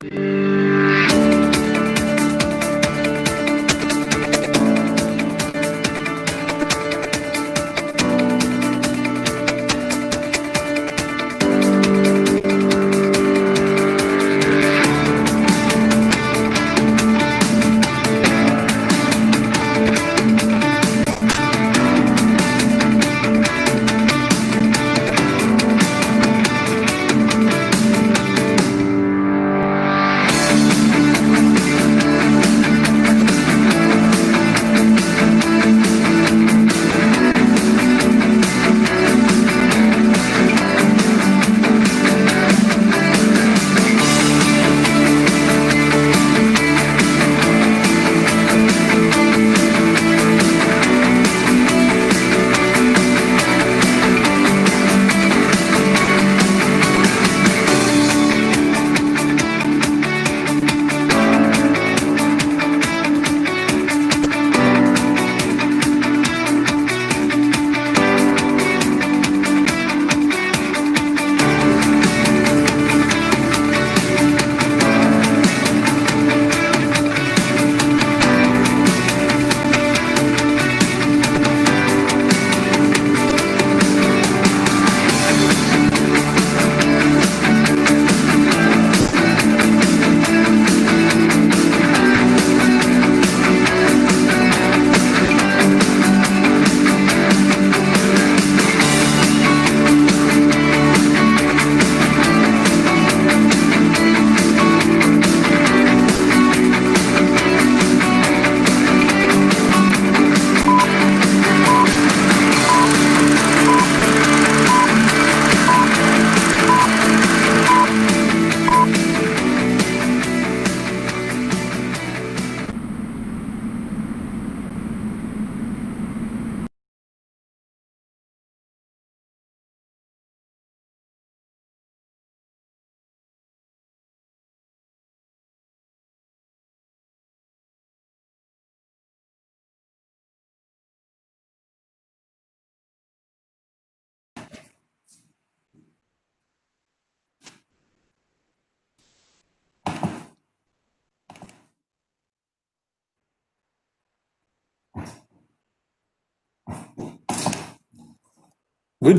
Good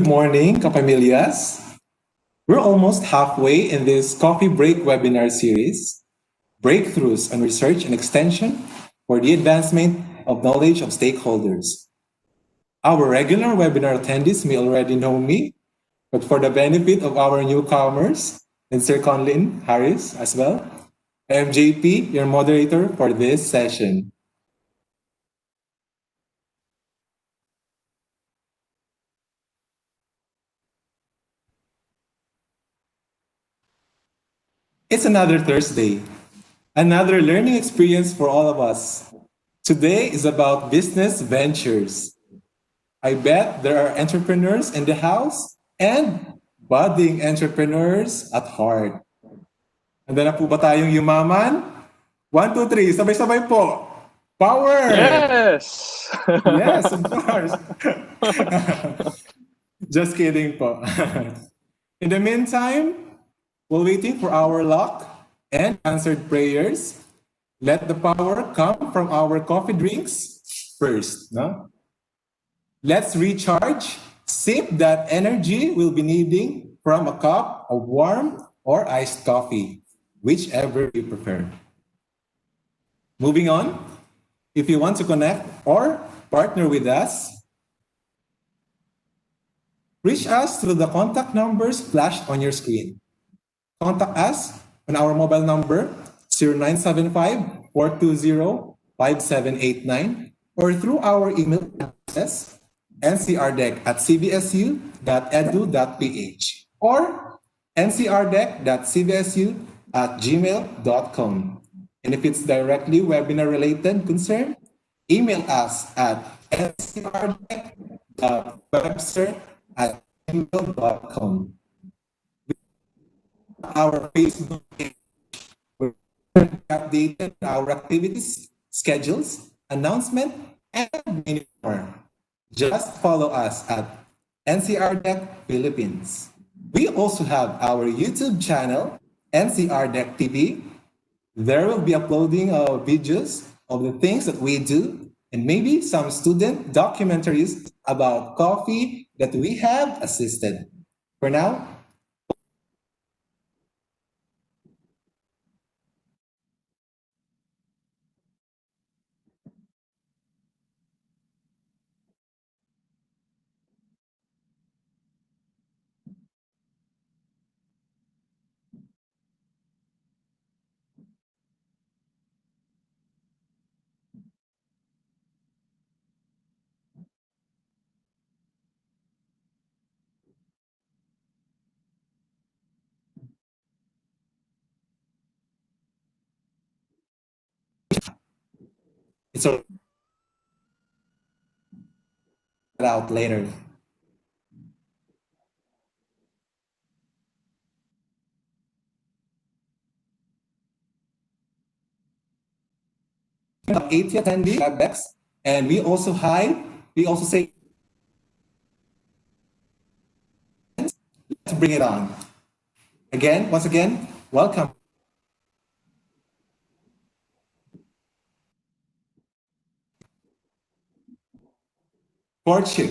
morning, Kapamillas. We're almost halfway in this coffee break webinar series, Breakthroughs on Research and Extension for the Advancement of Knowledge of Stakeholders. Our regular webinar attendees may already know me, but for the benefit of our newcomers and Sir Conlin Harris as well, I am JP, your moderator for this session. It's another Thursday, another learning experience for all of us. Today is about business ventures. I bet there are entrepreneurs in the house and budding entrepreneurs at heart. Handa na po ba tayong yumaman? 1, 2, 3, sabay-sabay po. Power! Yes! Yes, of course. Just kidding po. In the meantime, while waiting for our luck and answered prayers, let the power come from our coffee drinks first. No? Let's recharge, sip that energy we'll be needing from a cup of warm or iced coffee, whichever you prefer. Moving on, if you want to connect or partner with us, reach us through the contact numbers flashed on your screen. Contact us on our mobile number 0975-420-5789 or through our email address ncrdeck@cbsu.edu.ph or ncrdeck.cbsu@gmail.com. And if it's directly webinar related concern, email us at ncrdeck.webster@gmail.com. Our Facebook page, where we updated our activities, schedules, announcement, and many more. Just follow us at NCR Deck Philippines. We also have our YouTube channel, NCR Deck TV, There will be uploading videos of the things that we do and maybe some student documentaries about coffee that we have assisted. For now, it's all out later. About 80 attendees, WebEx, and we also say, let's bring it on. Once again, welcome. Courtship,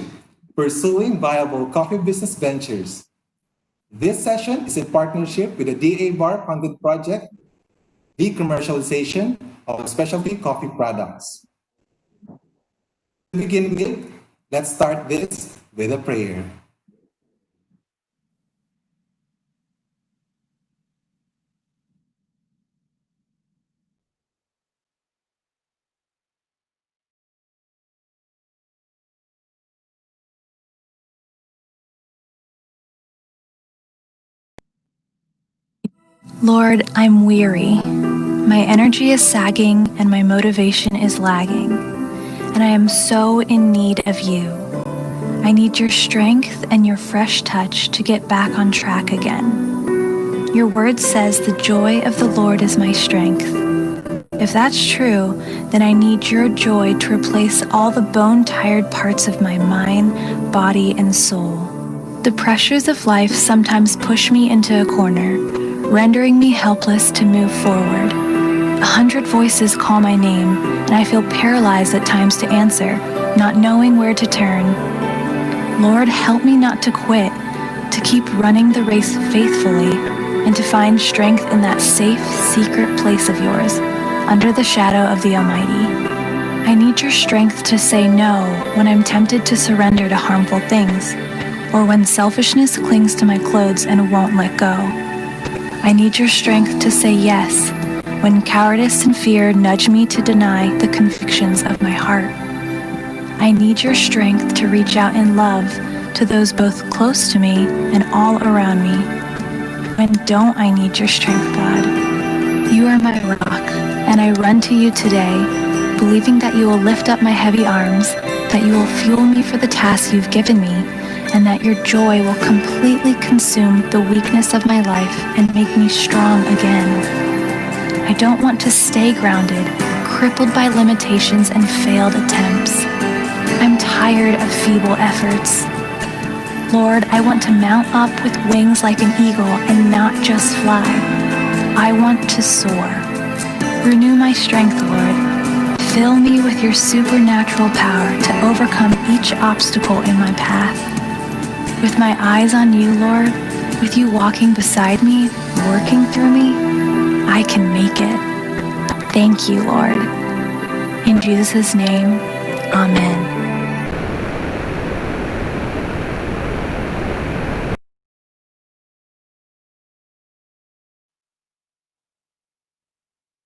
pursuing viable coffee business ventures. This session is in partnership with the DA Bar funded project, the commercialization of specialty coffee products. To begin with, let's start this with a prayer. Lord, I'm weary. My energy is sagging and my motivation is lagging, and I am so in need of you. I need your strength and your fresh touch to get back on track again. Your word says the joy of the Lord is my strength. If that's true, then I need your joy to replace all the bone-tired parts of my mind, body, and soul. The pressures of life sometimes push me into a corner, rendering me helpless to move forward. 100 voices call my name, and I feel paralyzed at times to answer, not knowing where to turn. Lord, help me not to quit, to keep running the race faithfully, and to find strength in that safe, secret place of yours, under the shadow of the Almighty. I need your strength to say no when I'm tempted to surrender to harmful things, or when selfishness clings to my clothes and won't let go. I need your strength to say yes when cowardice and fear nudge me to deny the convictions of my heart. I need your strength to reach out in love to those both close to me and all around me. When don't I need your strength, God? You are my rock, and I run to you today, believing that you will lift up my heavy arms, that you will fuel me for the task you've given me, and that your joy will completely consume the weakness of my life and make me strong again. I don't want to stay grounded, crippled by limitations and failed attempts. I'm tired of feeble efforts. Lord, I want to mount up with wings like an eagle and not just fly. I want to soar. Renew my strength, Lord. Fill me with your supernatural power to overcome each obstacle in my path. With my eyes on you, Lord, with you walking beside me, working through me, I can make it. Thank you, Lord. In Jesus' name, amen.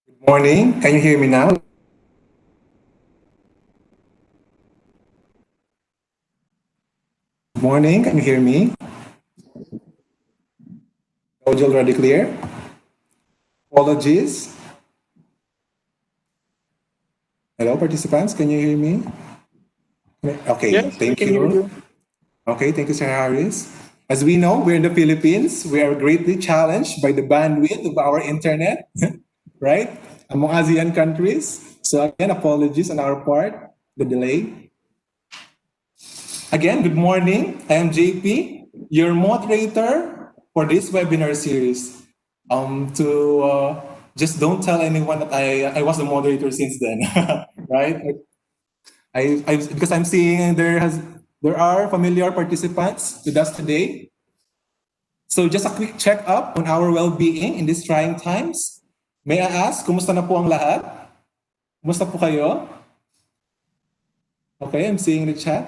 Good morning. Can you hear me now? Good morning. Can you hear me? Audio already clear? Apologies. Hello, participants. Can you hear me? Okay, Yes, we thank can hear you. you. Okay, thank you, Sir Harris. As we know, we're in the Philippines. We are greatly challenged by the bandwidth of our internet, right? Among ASEAN countries. So again, apologies on our part, the delay. Again, good morning. I am JP, your moderator for this webinar series. To Just don't tell anyone that I was the moderator since then, right? Because I'm seeing there are familiar participants with us today. So just a quick check up on our well-being in these trying times. May I ask, kumusta na po ang lahat? Kumusta po kayo? Okay, I'm seeing the chat.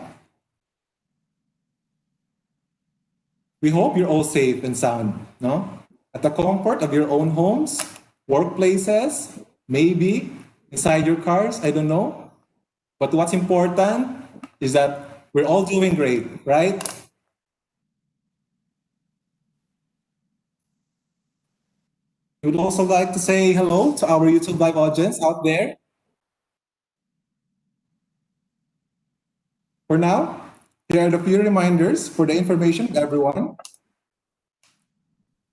We hope you're all safe and sound, no? At the comfort of your own homes, workplaces, maybe inside your cars, I don't know. But what's important is that we're all doing great, right? We would also like to say hello to our YouTube live audience out there. For now, here are the few reminders for the information of everyone.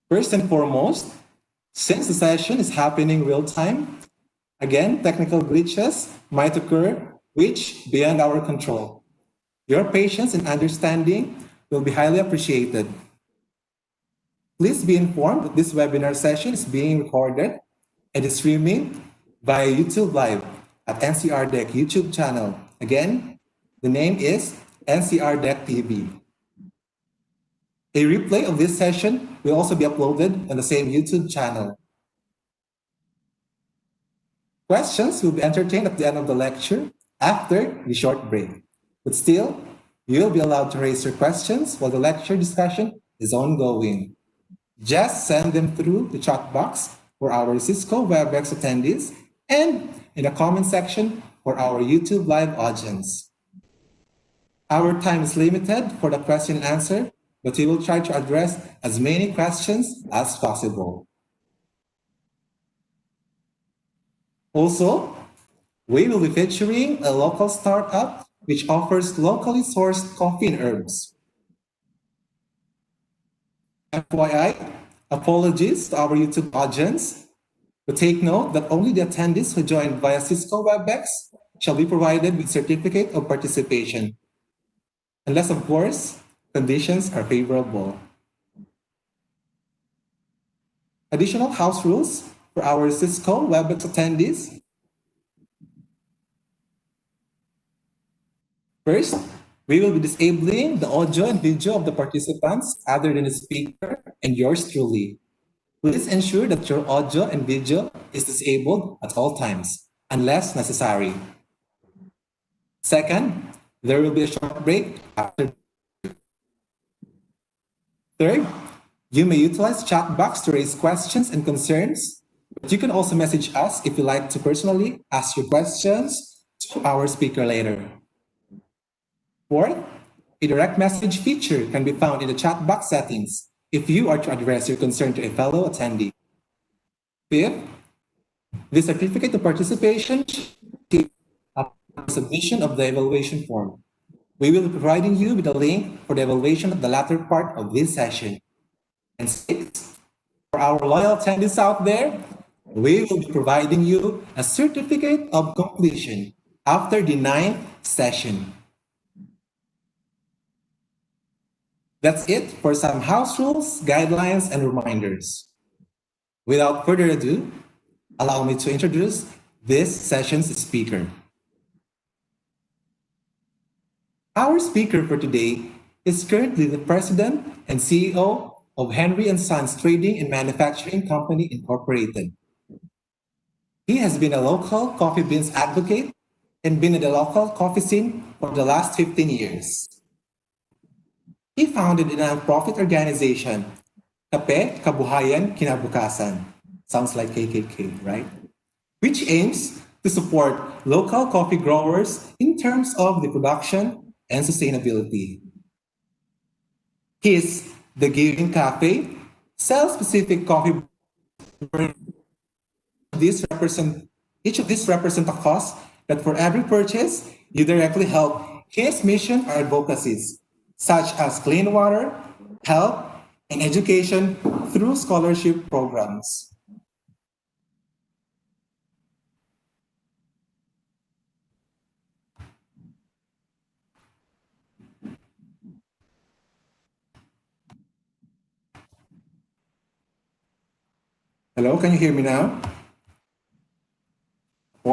First and foremost, since the session is happening real time, again, technical glitches might occur which beyond our control. Your patience and understanding will be highly appreciated. Please be informed that this webinar session is being recorded and is streaming via YouTube Live at NCR Deck YouTube channel. Again, the name is NCR Deck TV. A replay of this session will also be uploaded on the same YouTube channel. Questions will be entertained at the end of the lecture after the short break. But still, you'll be allowed to raise your questions while the lecture discussion is ongoing. Just send them through the chat box for our Cisco WebEx attendees and in the comment section for our YouTube live audience. Our time is limited for the question and answer, but we will try to address as many questions as possible. Also, we will be featuring a local startup which offers locally sourced coffee and herbs. FYI, apologies to our YouTube audience, but take note that only the attendees who joined via Cisco WebEx shall be provided with certificate of participation, unless, of course, conditions are favorable. Additional house rules for our Cisco WebEx attendees. First, we will be disabling the audio and video of the participants other than the speaker and yours truly. Please ensure that your audio and video is disabled at all times, unless necessary. Second, there will be a short break after. Third, you may utilize chat box to raise questions and concerns, but you can also message us if you like to personally ask your questions to our speaker later. Fourth, a direct message feature can be found in the chat box settings if you are to address your concern to a fellow attendee. Fifth, the certificate of participation is submission of the evaluation form. We will be providing you with a link for the evaluation of the latter part of this session. And sixth, for our loyal attendees out there, we will be providing you a certificate of completion after the 9th session. That's it for some house rules, guidelines, and reminders. Without further ado, allow me to introduce this session's speaker. Our speaker for today is currently the president and CEO of Henry & Sons Trading and Manufacturing Company Incorporated. He has been a local coffee beans advocate and been in the local coffee scene for the last 15 years. He founded a nonprofit organization, Kape Kabuhayan Kinabukasan. Sounds like KKK, right? Which aims to support local coffee growers in terms of the production and sustainability. His The Giving Cafe sells specific coffee. Each of these represent a cause that for every purchase, you directly help his mission or advocacies, such as clean water, health, and education through scholarship programs. Hello, can you hear me now?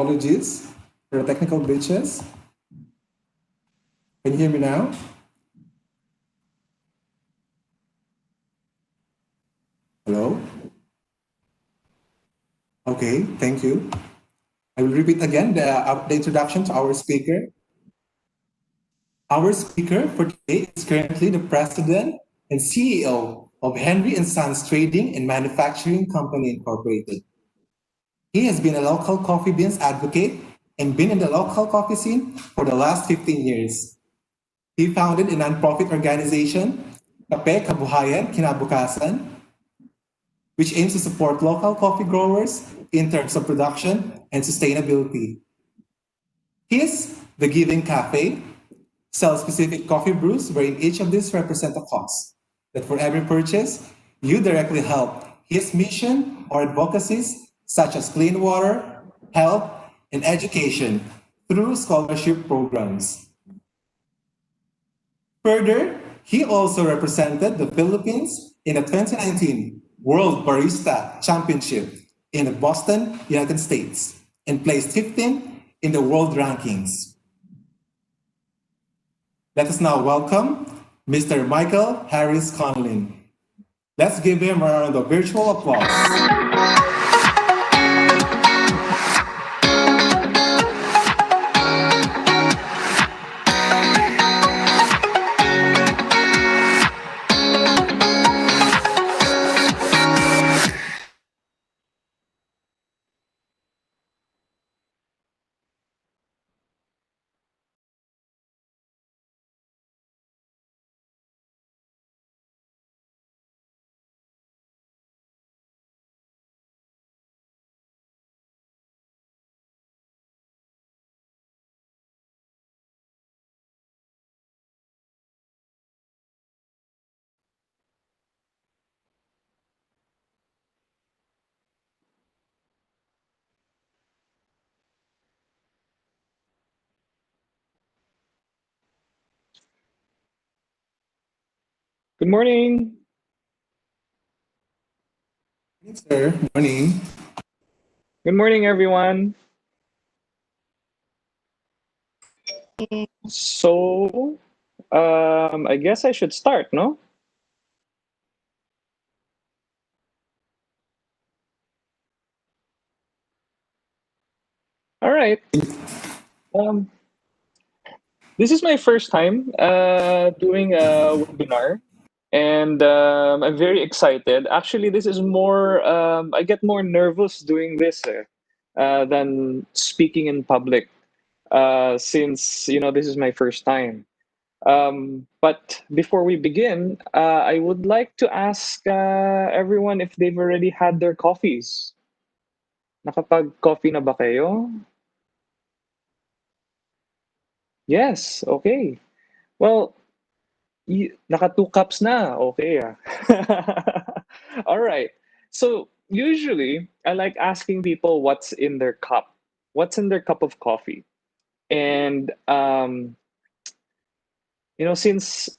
Apologies for the technical glitches. Can you hear me now? Hello? Okay, thank you. I will repeat again the introduction to our speaker. Our speaker for today is currently the president and CEO of Henry & Sons Trading and Manufacturing Company Incorporated. He has been a local coffee beans advocate and been in the local coffee scene for the last 15 years. He founded a nonprofit organization, Kape Kabuhayan Kinabukasan, which aims to support local coffee growers in terms of production and sustainability. His The Giving Cafe sells specific coffee brews wherein each of these represent a cause. That for every purchase, you directly help his mission or advocacies such as clean water, health, and education through scholarship programs. Further, he also represented the Philippines in the 2019 World Barista Championship in Boston, United States, and placed 15th in the world rankings. Let us now welcome Mr. Michael Harris Conlin. Let's give him a round of virtual applause. Good morning. Sir, morning. Good morning, everyone. So, I guess I should start, no? All right. Um, this is my first time doing a webinar, and I'm very excited. Actually, this is more, I get more nervous doing this than speaking in public since, this is my first time. But before we begin, I would like to ask everyone if they've already had their coffees. Nakapag-coffee na ba kayo? Yes, okay. Well, naka 2 cups na. Okay. All right. So usually, I like asking people what's in their cup. What's in their cup of coffee? And since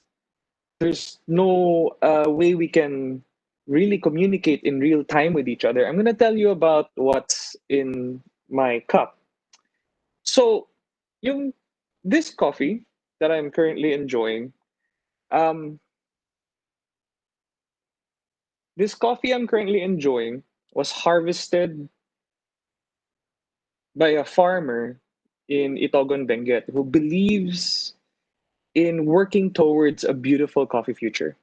there's no way we can really communicate in real time with each other, I'm going to tell you about what's in my cup. So, yung this coffee that I'm currently enjoying, um, this coffee I'm currently enjoying was harvested by a farmer in Itogon, Benguet, who believes in working towards a beautiful coffee future.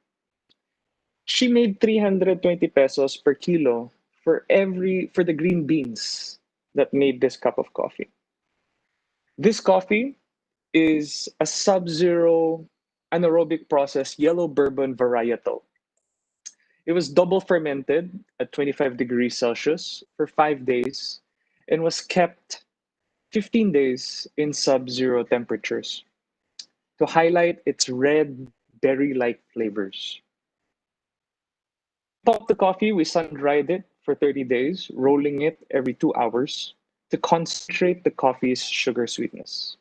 She made 320 pesos per kilo for the green beans that made this cup of coffee. This coffee is a sub-zero anaerobic process yellow bourbon varietal. It was double fermented at 25 degrees Celsius for 5 days and was kept 15 days in sub-zero temperatures to highlight its red berry-like flavors. Top the coffee, we sun-dried it for 30 days, rolling it every 2 hours to concentrate the coffee's sugar sweetness.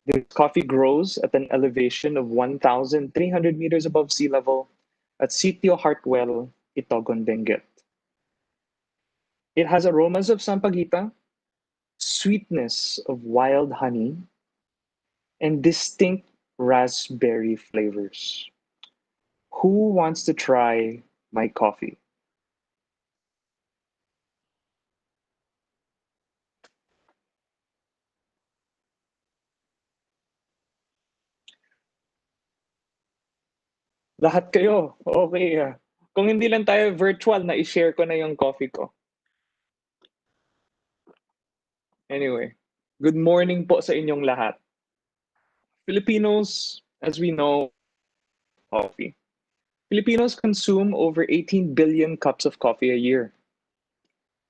This coffee grows at an elevation of 1,300 meters above sea level at Sitio Hartwell, Itogon, Benguet. It has aromas of sampaguita, sweetness of wild honey, and distinct raspberry flavors. Who wants to try my coffee? Lahat kayo. Okay. Kung hindi lang tayo virtual, na i-share ko na yung coffee ko. Anyway, good morning po sa inyong lahat. Filipinos, as we know, coffee. Filipinos consume over 18 billion cups of coffee a year,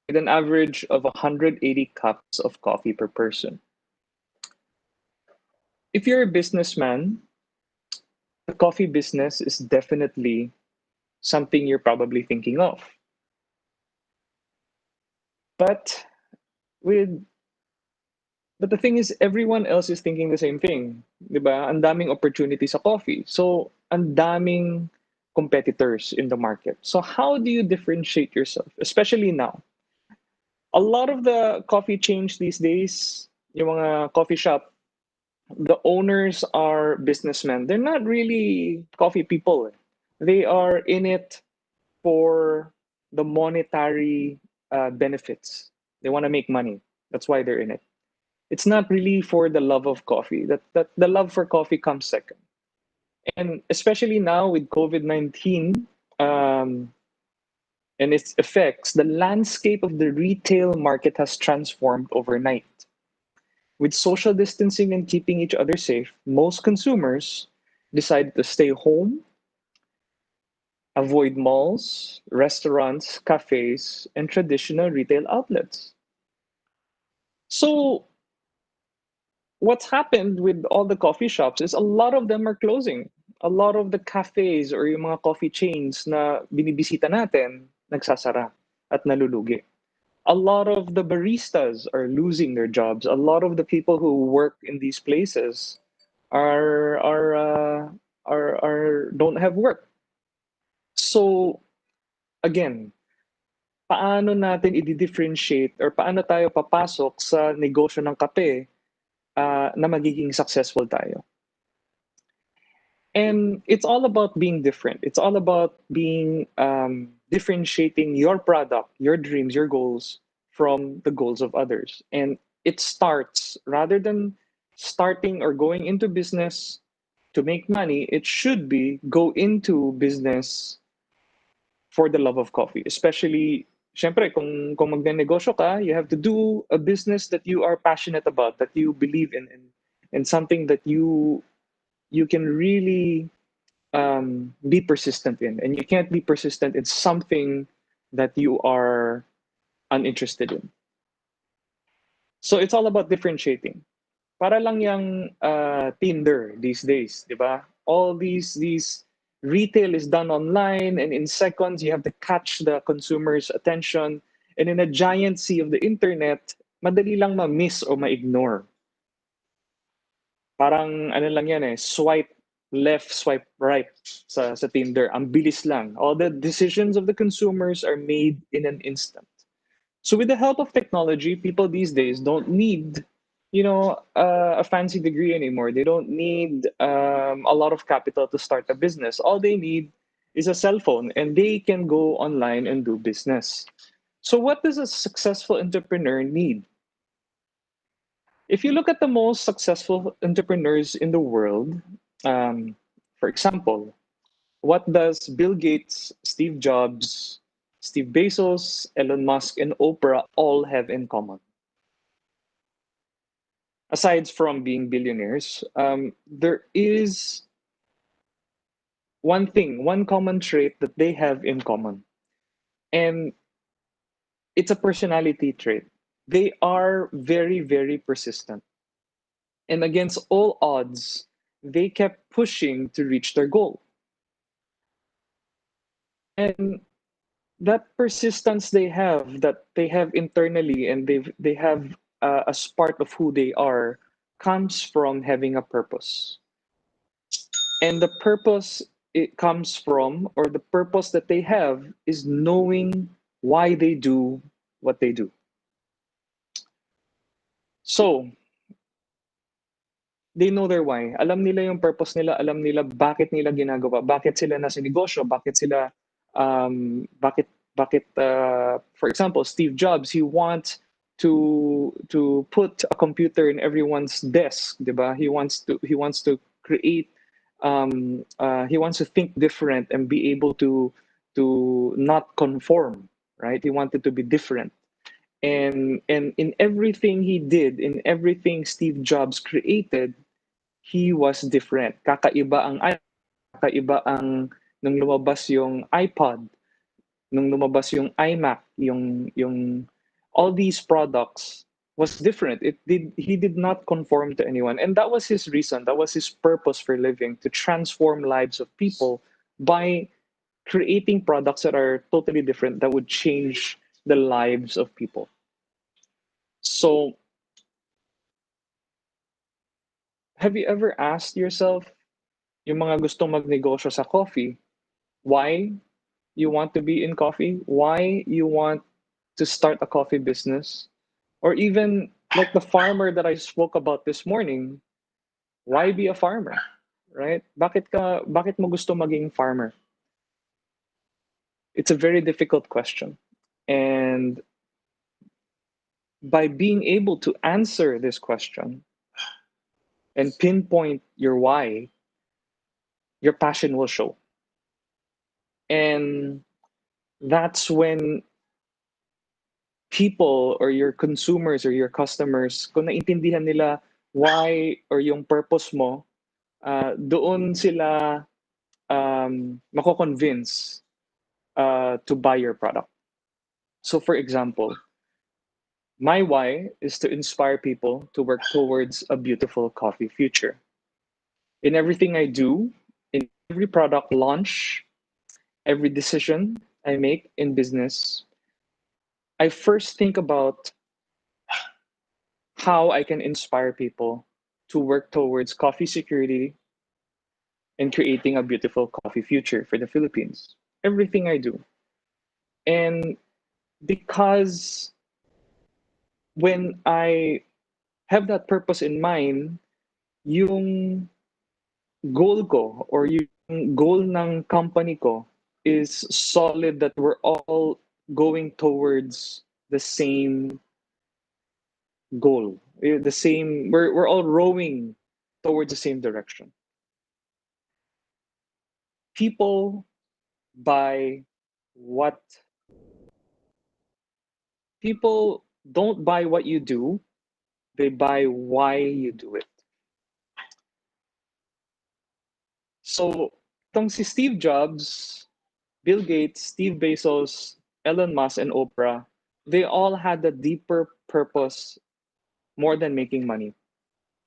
with an average of 180 cups of coffee per person. If you're a businessman, the coffee business is definitely something you're probably thinking of. But with but the thing is, everyone else is thinking the same thing, 'di ba? Ang daming opportunity sa coffee. So, ang daming competitors in the market. So, how do you differentiate yourself, especially now? A lot of the coffee chains these days, yung mga coffee shop, the owners are businessmen. They're not really coffee people. They are in it for the monetary benefits. They want to make money. That's why they're in it. It's not really for the love of coffee. That the love for coffee comes second. And especially now with COVID-19 um, and its effects, the landscape of the retail market has transformed overnight. With social distancing and keeping each other safe, most consumers decided to stay home, avoid malls, restaurants, cafes, and traditional retail outlets. So, what's happened with all the coffee shops is a lot of them are closing. A lot of the cafes or yung mga coffee chains na binibisita natin, nagsasara at nalulugi. A lot of the baristas are losing their jobs. A lot of the people who work in these places are are uh, are don't have work. So again, paano natin i-differentiate or paano tayo papasok sa negosyo ng kape na magiging successful tayo? And it's all about being different. It's all about being differentiating your product, your dreams, your goals from the goals of others. And it starts rather than starting or going into business to make money, it should be go into business for the love of coffee. Especially, syempre, kung magnenegosyo ka, you have to do a business that you are passionate about, that you believe in, and something that you can really be persistent in. And you can't be persistent in something that you are uninterested in. So it's all about differentiating. Para lang yung Tinder these days, di ba? All these retail is done online, and in seconds you have to catch the consumer's attention. And in a giant sea of the internet, madali lang ma-miss o ma-ignore. Parang ano lang yan swipe left, swipe right sa Tinder. Ang bilis lang. All the decisions of the consumers are made in an instant. So with the help of technology, people these days don't need, a fancy degree anymore. They don't need a lot of capital to start a business. All they need is a cell phone, and they can go online and do business. So what does a successful entrepreneur need? If you look at the most successful entrepreneurs in the world, for example, what does Bill Gates, Steve Jobs, Steve Bezos, Elon Musk, and Oprah all have in common? Aside from being billionaires, there is one thing, one common trait that they have in common, and it's a personality trait. They are very, very persistent. And against all odds, they kept pushing to reach their goal. And that persistence that they have internally, and they have as part of who they are, comes from having a purpose. And the purpose it comes from, or the purpose that they have, is knowing why they do what they do. So, they know their why. Alam nila yung purpose nila, alam nila bakit nila ginagawa, bakit sila nasa negosyo, bakit sila, bakit, for example, Steve Jobs, he wants to put a computer in everyone's desk, diba? He wants to create, he wants to think different and be able to not conform, right? He wanted to be different. And in everything he did, in everything Steve Jobs created, he was different. Kakaiba ang nung lumabas yung iPod, nung lumabas yung iMac, yung all these products was different. He did not conform to anyone. And that was his reason, that was his purpose for living, to transform lives of people by creating products that are totally different, that would change the lives of people. So, have you ever asked yourself, yung mga gustong magnegosyo sa coffee, why you want to be in coffee? Why you want to start a coffee business? Or even like the farmer that I spoke about this morning, why be a farmer? Right? Bakit mo gusto maging farmer? It's a very difficult question. And by being able to answer this question and pinpoint your why, your passion will show. And that's when people or your consumers or your customers, kung naintindihan nila why or yung purpose mo, doon sila mako-convince to buy your product. So for example, my why is to inspire people to work towards a beautiful coffee future. In everything I do, in every product launch, every decision I make in business, I first think about how I can inspire people to work towards coffee security and creating a beautiful coffee future for the Philippines. Everything I do. And because when I have that purpose in mind, yung goal ko or yung goal ng company ko is solid, that we're all going towards the same goal. We're all rowing towards the same direction. People buy what People don't buy what you do, they buy why you do it. So, itong si Steve Jobs, Bill Gates, Steve Bezos, Elon Musk, and Oprah, they all had a deeper purpose more than making money.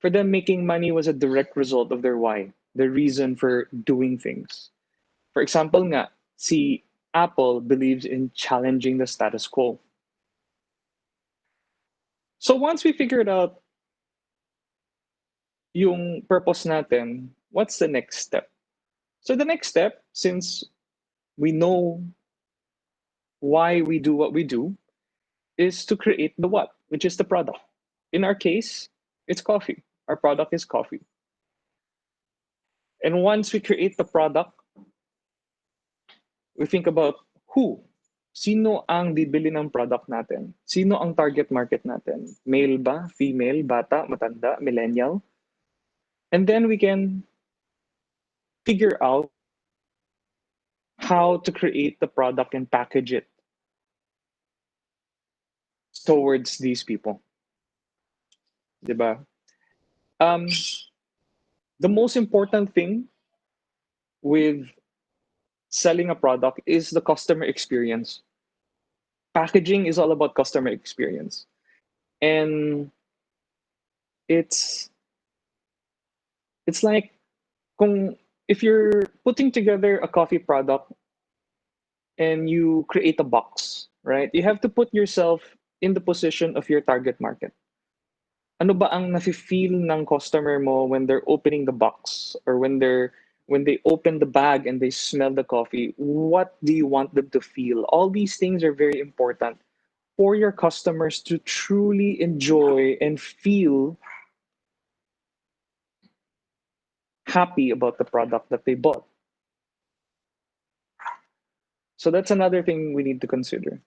For them, making money was a direct result of their why, the reason for doing things. For example nga, si Apple believes in challenging the status quo. So once we figured out yung purpose natin, what's the next step? So the next step, since we know why we do what we do, is to create the what, which is the product. In our case, it's coffee. Our product is coffee. And once we create the product, we think about who. Sino ang bibili ng product natin? Sino ang target market natin? Male ba? Female? Bata? Matanda? Millennial? And then we can figure out how to create the product and package it towards these people. Diba? The most important thing with selling a product is the customer experience. Packaging is all about customer experience. And it's like if you're putting together a coffee product and you create a box, right? You have to put yourself in the position of your target market. Ano ba ang nafe-feel ng customer mo when they're opening the box, or when they open the bag and they smell the coffee? What do you want them to feel? All these things are very important. for your customers to truly enjoy and feel happy about the product that they bought. So that's another thing we need to consider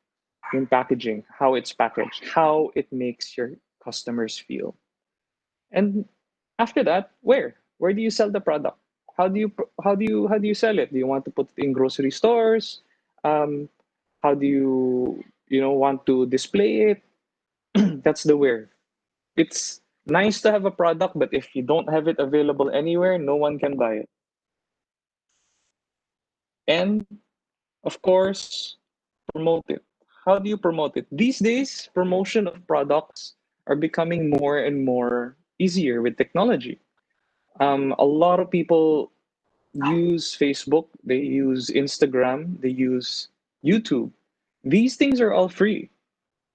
in packaging, how it's packaged, how it makes your customers feel. And after that, where do you sell the product? How do you sell it? Do you want to put it in grocery stores? um, how do you want to display it? That's the where. It's nice to have a product, but if you don't have it available anywhere, no one can buy it. And of course, promote it. How do you promote it? These days, promotion of products are becoming more and more easier with technology. A lot of people use Facebook, they use Instagram, they use YouTube. These things are all free.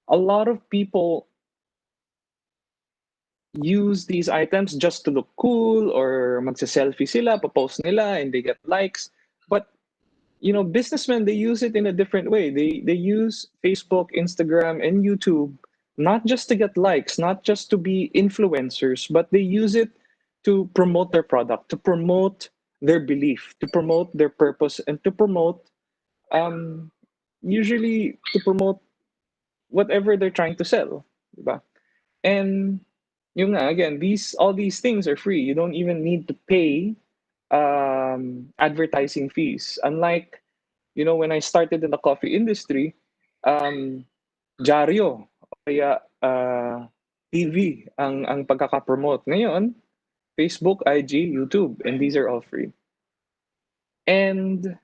A lot of people use these items just to look cool or magsa-selfie sila, post nila, and they get likes. But businessmen, they use it in a different way. They use Facebook, Instagram, and YouTube not just to get likes, not just to be influencers, but they use it to promote their product, to promote their belief, to promote their purpose, and to promote um usually to promote whatever they're trying to sell, diba? And yung nga, again, these all these things are free. You don't even need to pay advertising fees. Unlike, when I started in the coffee industry, um, dyaryo o kaya TV ang pagkaka-promote. Ngayon, Facebook, IG, YouTube, and these are all free. And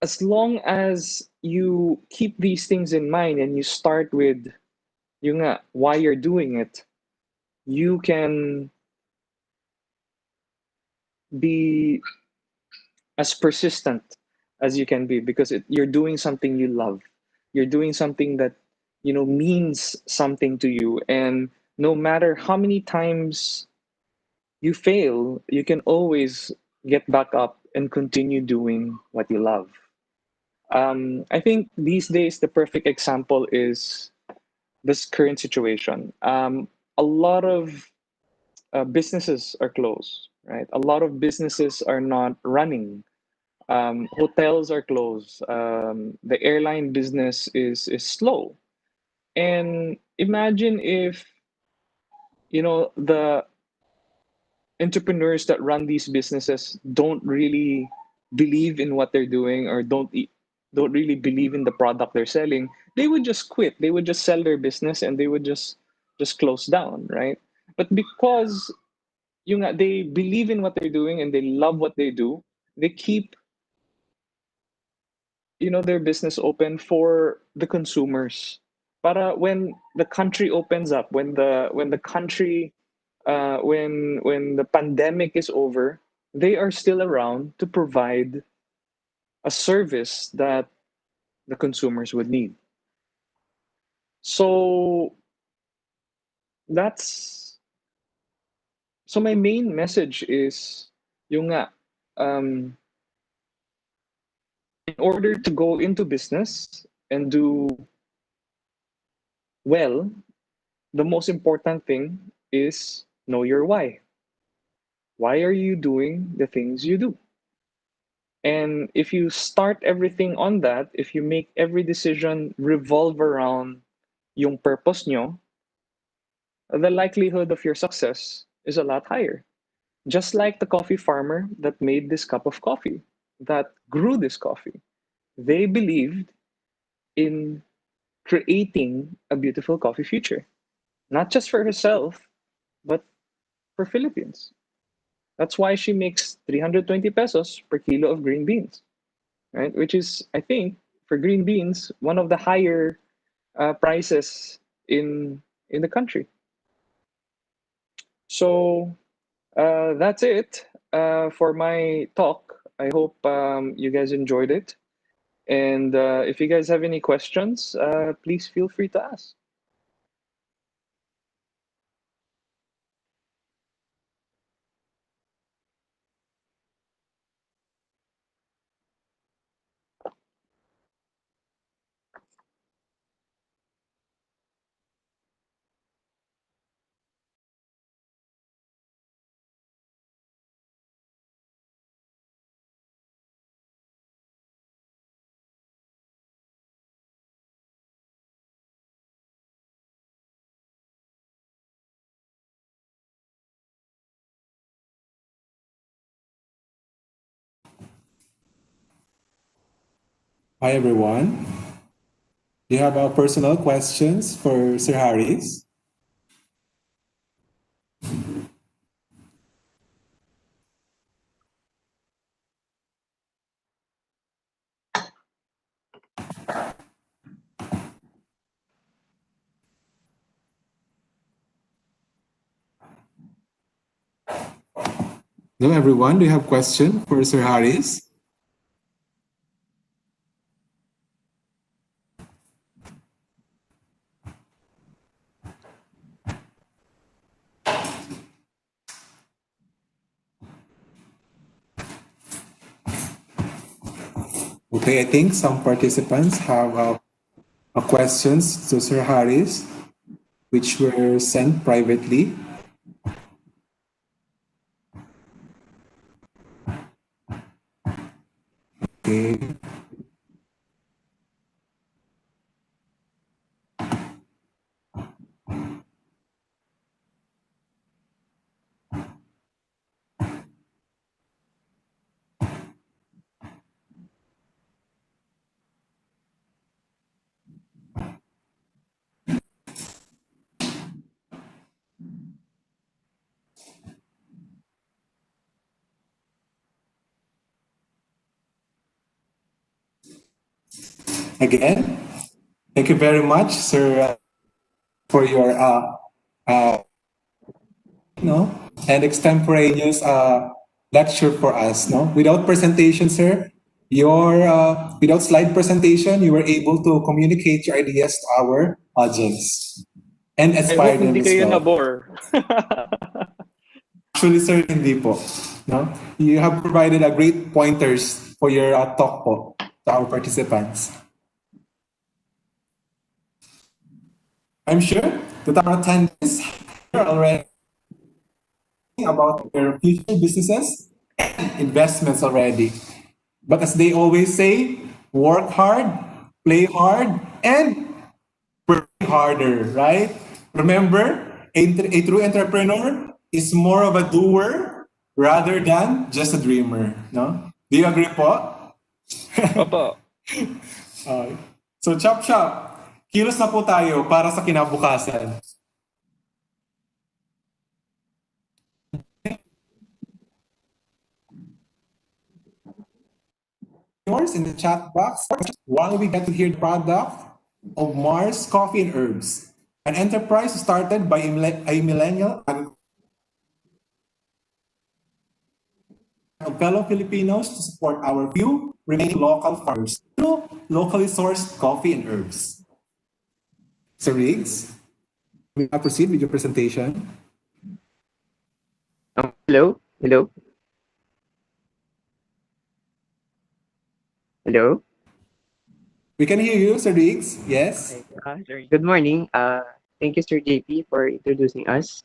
as long as you keep these things in mind and you start with yung nga, why you're doing it, you can be as persistent as you can be because you're doing something you love. You're doing something that means something to you, and no matter how many times you fail, you can always get back up and continue doing what you love. I think these days the perfect example is this current situation. A lot of businesses are closed, right? A lot of businesses are not running. Hotels are closed. The airline business is slow. And imagine if the entrepreneurs that run these businesses don't really believe in what they're doing, or don't really believe in the product they're selling. They would just quit. They would just sell their business and they would just close down, right? But because they believe in what they're doing and they love what they do, they keep their business open for the consumers. Para when the country opens up, when the country when the pandemic is over, they are still around to provide a service that the consumers would need. So that's so my main message is yung nga, um, in order to go into business and do well, the most important thing is know your why. Why are you doing the things you do? And if you start everything on that, if you make every decision revolve around yung purpose nyo, the likelihood of your success is a lot higher. Just like the coffee farmer that made this cup of coffee, that grew this coffee. They believed in creating a beautiful coffee future, not just for herself, but for Philippines. That's why she makes 320 pesos per kilo of green beans, right? Which is, I think, for green beans, one of the higher prices in the country. So that's it for my talk. I hope you guys enjoyed it. And if you guys have any questions, please feel free to ask. Hi, everyone. Do you have personal questions for Sir Harris? Hello, everyone. Do you have question for Sir Harris? Okay, I think some participants have questions to Sir Harris, which were sent privately. Okay. Again, thank you very much, Sir, for your and extemporaneous lecture for us. No, without presentation, sir, your without slide presentation, you were able to communicate your ideas to our audience and I hope inspire them hindi as kayo well. nabore. Actually, sir, hindi po. No, you have provided a great pointers for your talk po to our participants. I'm sure that our attendees are already about their future businesses and investments already. But as they always say, work hard, play hard, and work harder, right? Remember, a true entrepreneur is more of a doer rather than just a dreamer. No? Do you agree po? Opo. So, chop chop, kilos na po tayo para sa kinabukasan. Yours in the chat box while we get to hear the product of Mars Coffee and Herbs, an enterprise started by a millennial and fellow Filipinos to support our few remaining local farmers through locally sourced coffee and herbs. Sir Riggs, we now proceed with your presentation. Hello? Hello? Hello? We can hear you, Sir Riggs. Yes. Okay. Sorry. Good morning. Thank you, Sir JP, for introducing us.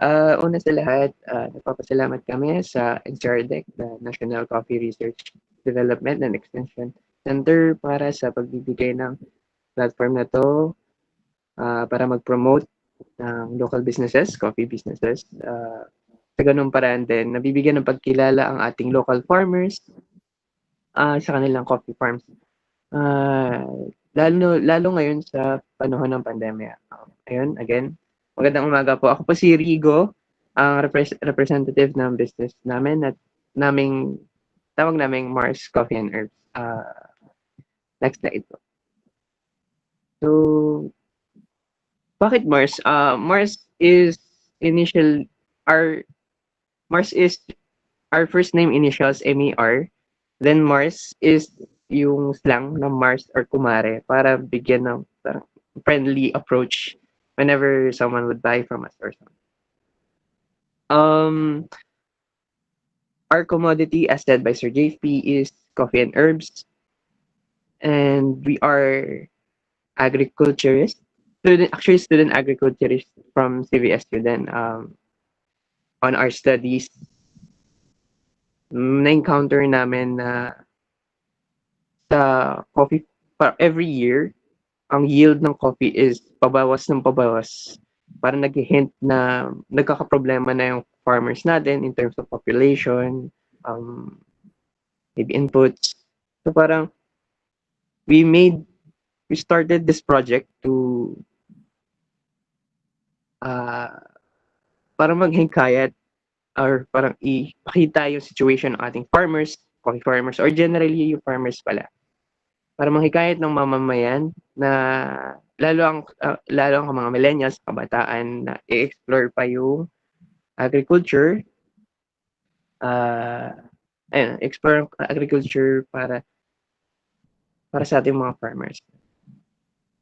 Una sa lahat, nagpapasalamat kami sa NCRDEC, the National Coffee Research Development and Extension Center, para sa pagbibigay ng platform na to para mag-promote ng local businesses, coffee businesses. Sa ganung paraan din, nabibigyan ng pagkilala ang ating local farmers sa kanilang coffee farms. Lalo ngayon sa panahon ng pandemya. Ayun, again, magandang umaga po. Ako po si Rigo, ang representative ng business namin at tawag naming Mars Coffee and Herbs. Next slide po. So, bakit Mars? Mars is our first name initials MER. Then Mars is yung slang ng Mars or kumare para bigyan ng parang friendly approach whenever someone would buy from us or something. Our commodity, as said by Sir JP, is coffee and herbs. And we are agriculturists. Student agriculturists from CVSU. Then on our studies, na-encounter namin na sa coffee, every year, ang yield ng coffee is pabawas ng pabawas. Parang nag-hint na nagkakaproblema na yung farmers natin in terms of population, maybe inputs. So parang we made we started this project to uh, para maghikayat or parang ipakita yung situation ng ating farmers, coffee farmers, or generally yung farmers pala. Para manghikayat ng mamamayan na lalo ang mga millennials, kabataan na i-explore pa yung agriculture, uh, explore ang agriculture para sa ating mga farmers.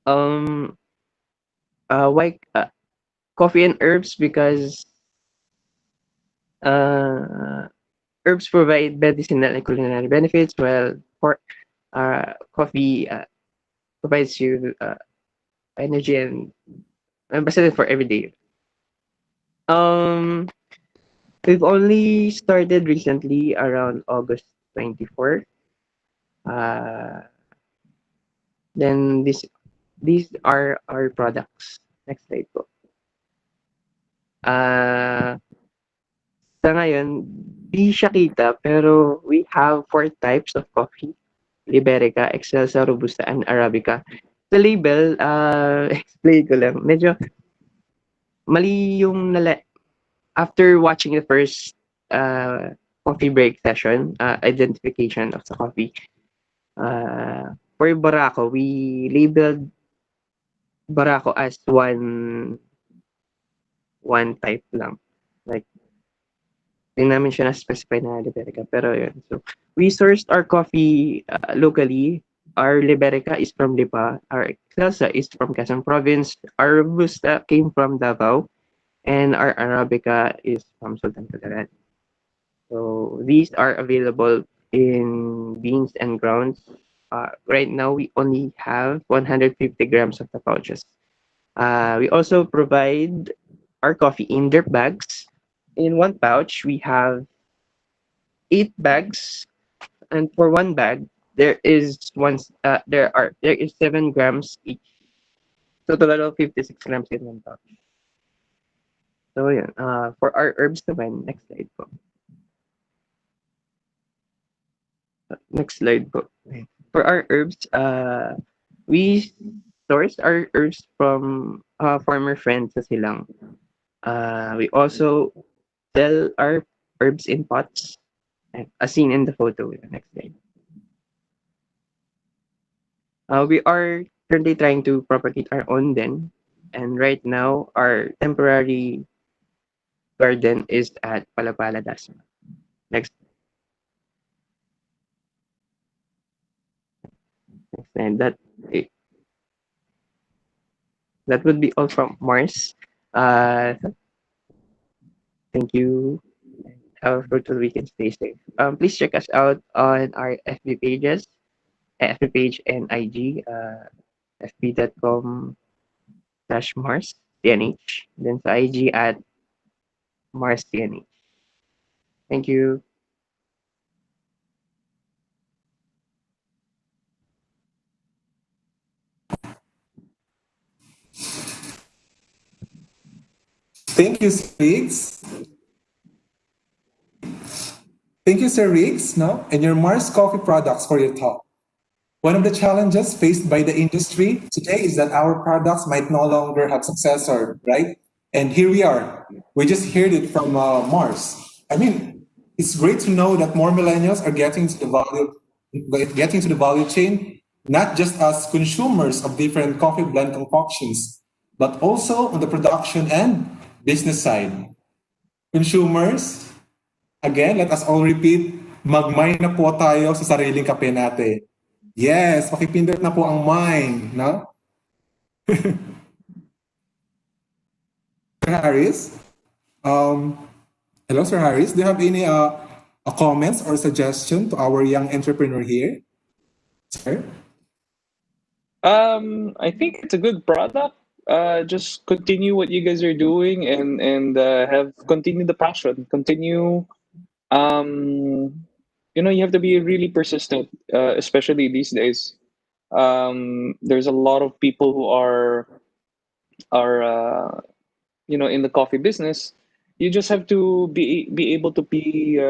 Um, why coffee and herbs? Because uh, herbs provide medicinal and culinary benefits, while coffee provides you energy and basta for everyday. Um, we've only started recently around August 24. Uh, then these are our products. Next slide po. Uh, sa ngayon, di siya kita pero we have four types of coffee. Liberica, Excelsa, Robusta, and Arabica. Sa label, explain ko lang. Medyo mali yung after watching the first coffee break session, identification of the coffee, for Barako, we labeled Barako as one type lang. Like, hindi namin siya na-specify na Liberica. Pero yun. So, we sourced our coffee locally. Our Liberica is from Lipa. Our Excelsa is from Quezon Province. Our Robusta came from Davao. And our Arabica is from Sultan Kudarat. So these are available in beans and grounds. Right now, we only have 150 grams of the pouches. We also provide our coffee in dirt bags. In one pouch, we have 8 bags, and for one bag, there is 7 grams each. So total of 56 grams in one pouch. So yeah, for our herbs naman, next slide po. Next slide po. For our herbs, we source our herbs from farmer friends sa silang. We also sell our herbs in pots, as seen in the photo. Next slide. We are currently trying to propagate our own den, and right now our temporary garden is at Palapala Dasma. Next, next slide. That would be all from Mars. Thank you. Have a fruitful weekend. Stay safe. Please check us out on our FB pages, FB page and IG, fb.com/Mars TNH. Then sa IG at Mars TNH. Thank you. Thank you, Sir Riggs. Thank you, Sir Riggs, no? And your Mars Coffee products for your talk. One of the challenges faced by the industry today is that our products might no longer have successor, right? And here we are. We just heard it from Mars. I mean, it's great to know that more millennials are getting to the value chain, not just as consumers of different coffee blend concoctions, but also on the production and business side. Consumers, again, let us all repeat, mag-mine na po tayo sa sariling kape natin. Yes, pakipindot na po ang mine, no? Sir Harris? Hello, Sir Harris. Do you have any comments or suggestion to our young entrepreneur here? Sir? I think it's a good product. Just continue what you guys are doing and have continue the passion. Continue. You have to be really persistent, especially these days. There's a lot of people who are in the coffee business. You just have to be able to be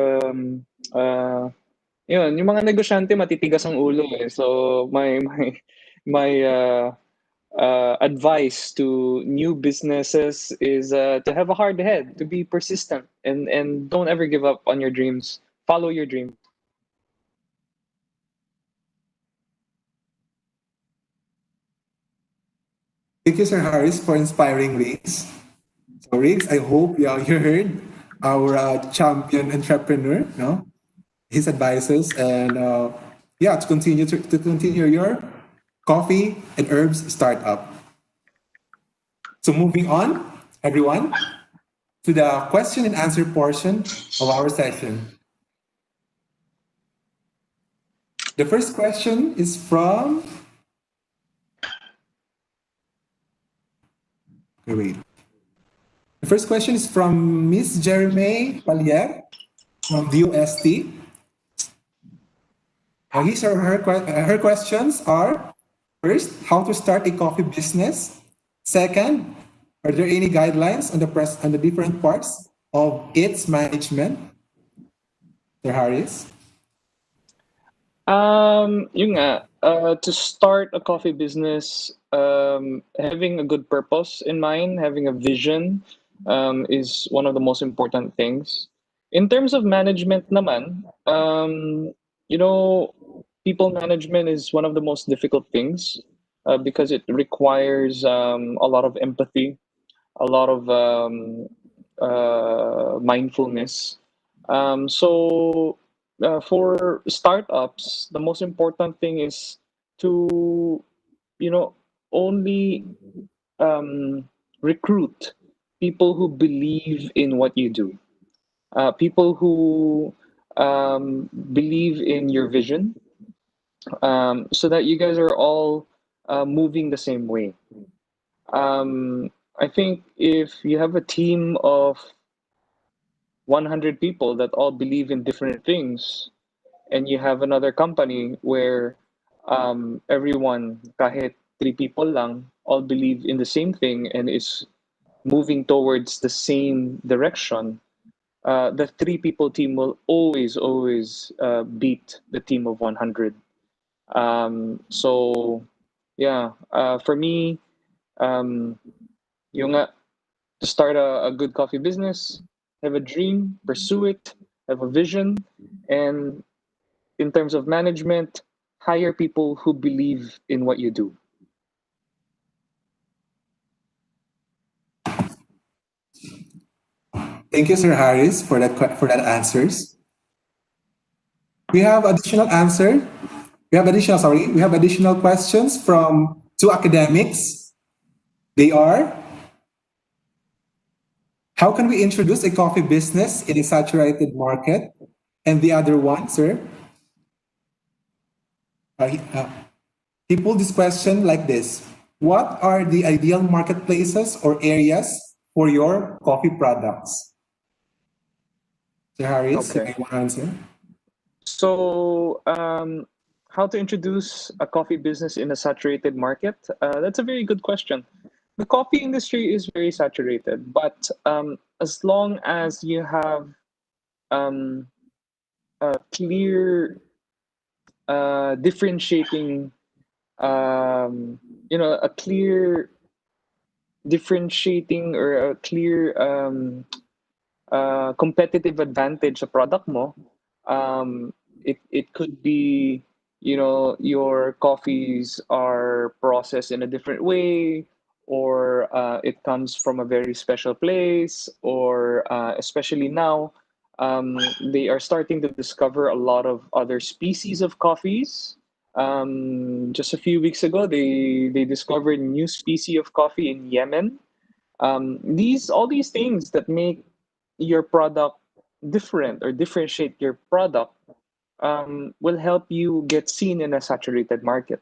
Yun, yung mga negosyante matitigas ang ulo eh. So my advice to new businesses is to have a hard head, to be persistent, and don't ever give up on your dreams. Follow your dreams. Thank you, Sir Harris, for inspiring Riggs. So, Riggs, I hope you heard our champion entrepreneur, no? His advices, and yeah, to continue your coffee and herbs startup. So, moving on, everyone, to the question and answer portion of our session. The first question is from. Wait. The first question is from Miss Jeremy Palier from the UST. Her questions are: first, how to start a coffee business. Second, are there any guidelines on the different parts of its management? Sir Harris. Yun nga, to start a coffee business, having a good purpose in mind, having a vision, is one of the most important things. In terms of management naman, you know, people management is one of the most difficult things, because it requires a lot of empathy, a lot of mindfulness. For startups, the most important thing is to, you know, only recruit people who believe in what you do, people who believe in your vision, so that you guys are all moving the same way. I think if you have a team of 100 people that all believe in different things, and you have another company where everyone, kahit three people lang, all believe in the same thing and is moving towards the same direction, the three people team will always beat the team of 100. So, yeah, for me, um, yung nga, to start a good coffee business, have a dream, pursue it, have a vision, and in terms of management, hire people who believe in what you do. Thank you, Sir Harris, for that answers. We have additional answer. We have additional questions from two academics. They are: how can we introduce a coffee business in a saturated market? And the other one, sir, he pulled this question like this: what are the ideal marketplaces or areas for your coffee products? Sir Harris, Okay. you want to answer? So, how to introduce a coffee business in a saturated market? That's a very good question. The coffee industry is very saturated, but as long as you have um, a clear differentiating, a clear differentiating or a clear competitive advantage sa product mo, it could be, your coffees are processed in a different way, or it comes from a very special place, or especially now, they are starting to discover a lot of other species of coffees. Just a few weeks ago, they discovered a new species of coffee in Yemen. These all these things that make your product different or differentiate your product will help you get seen in a saturated market.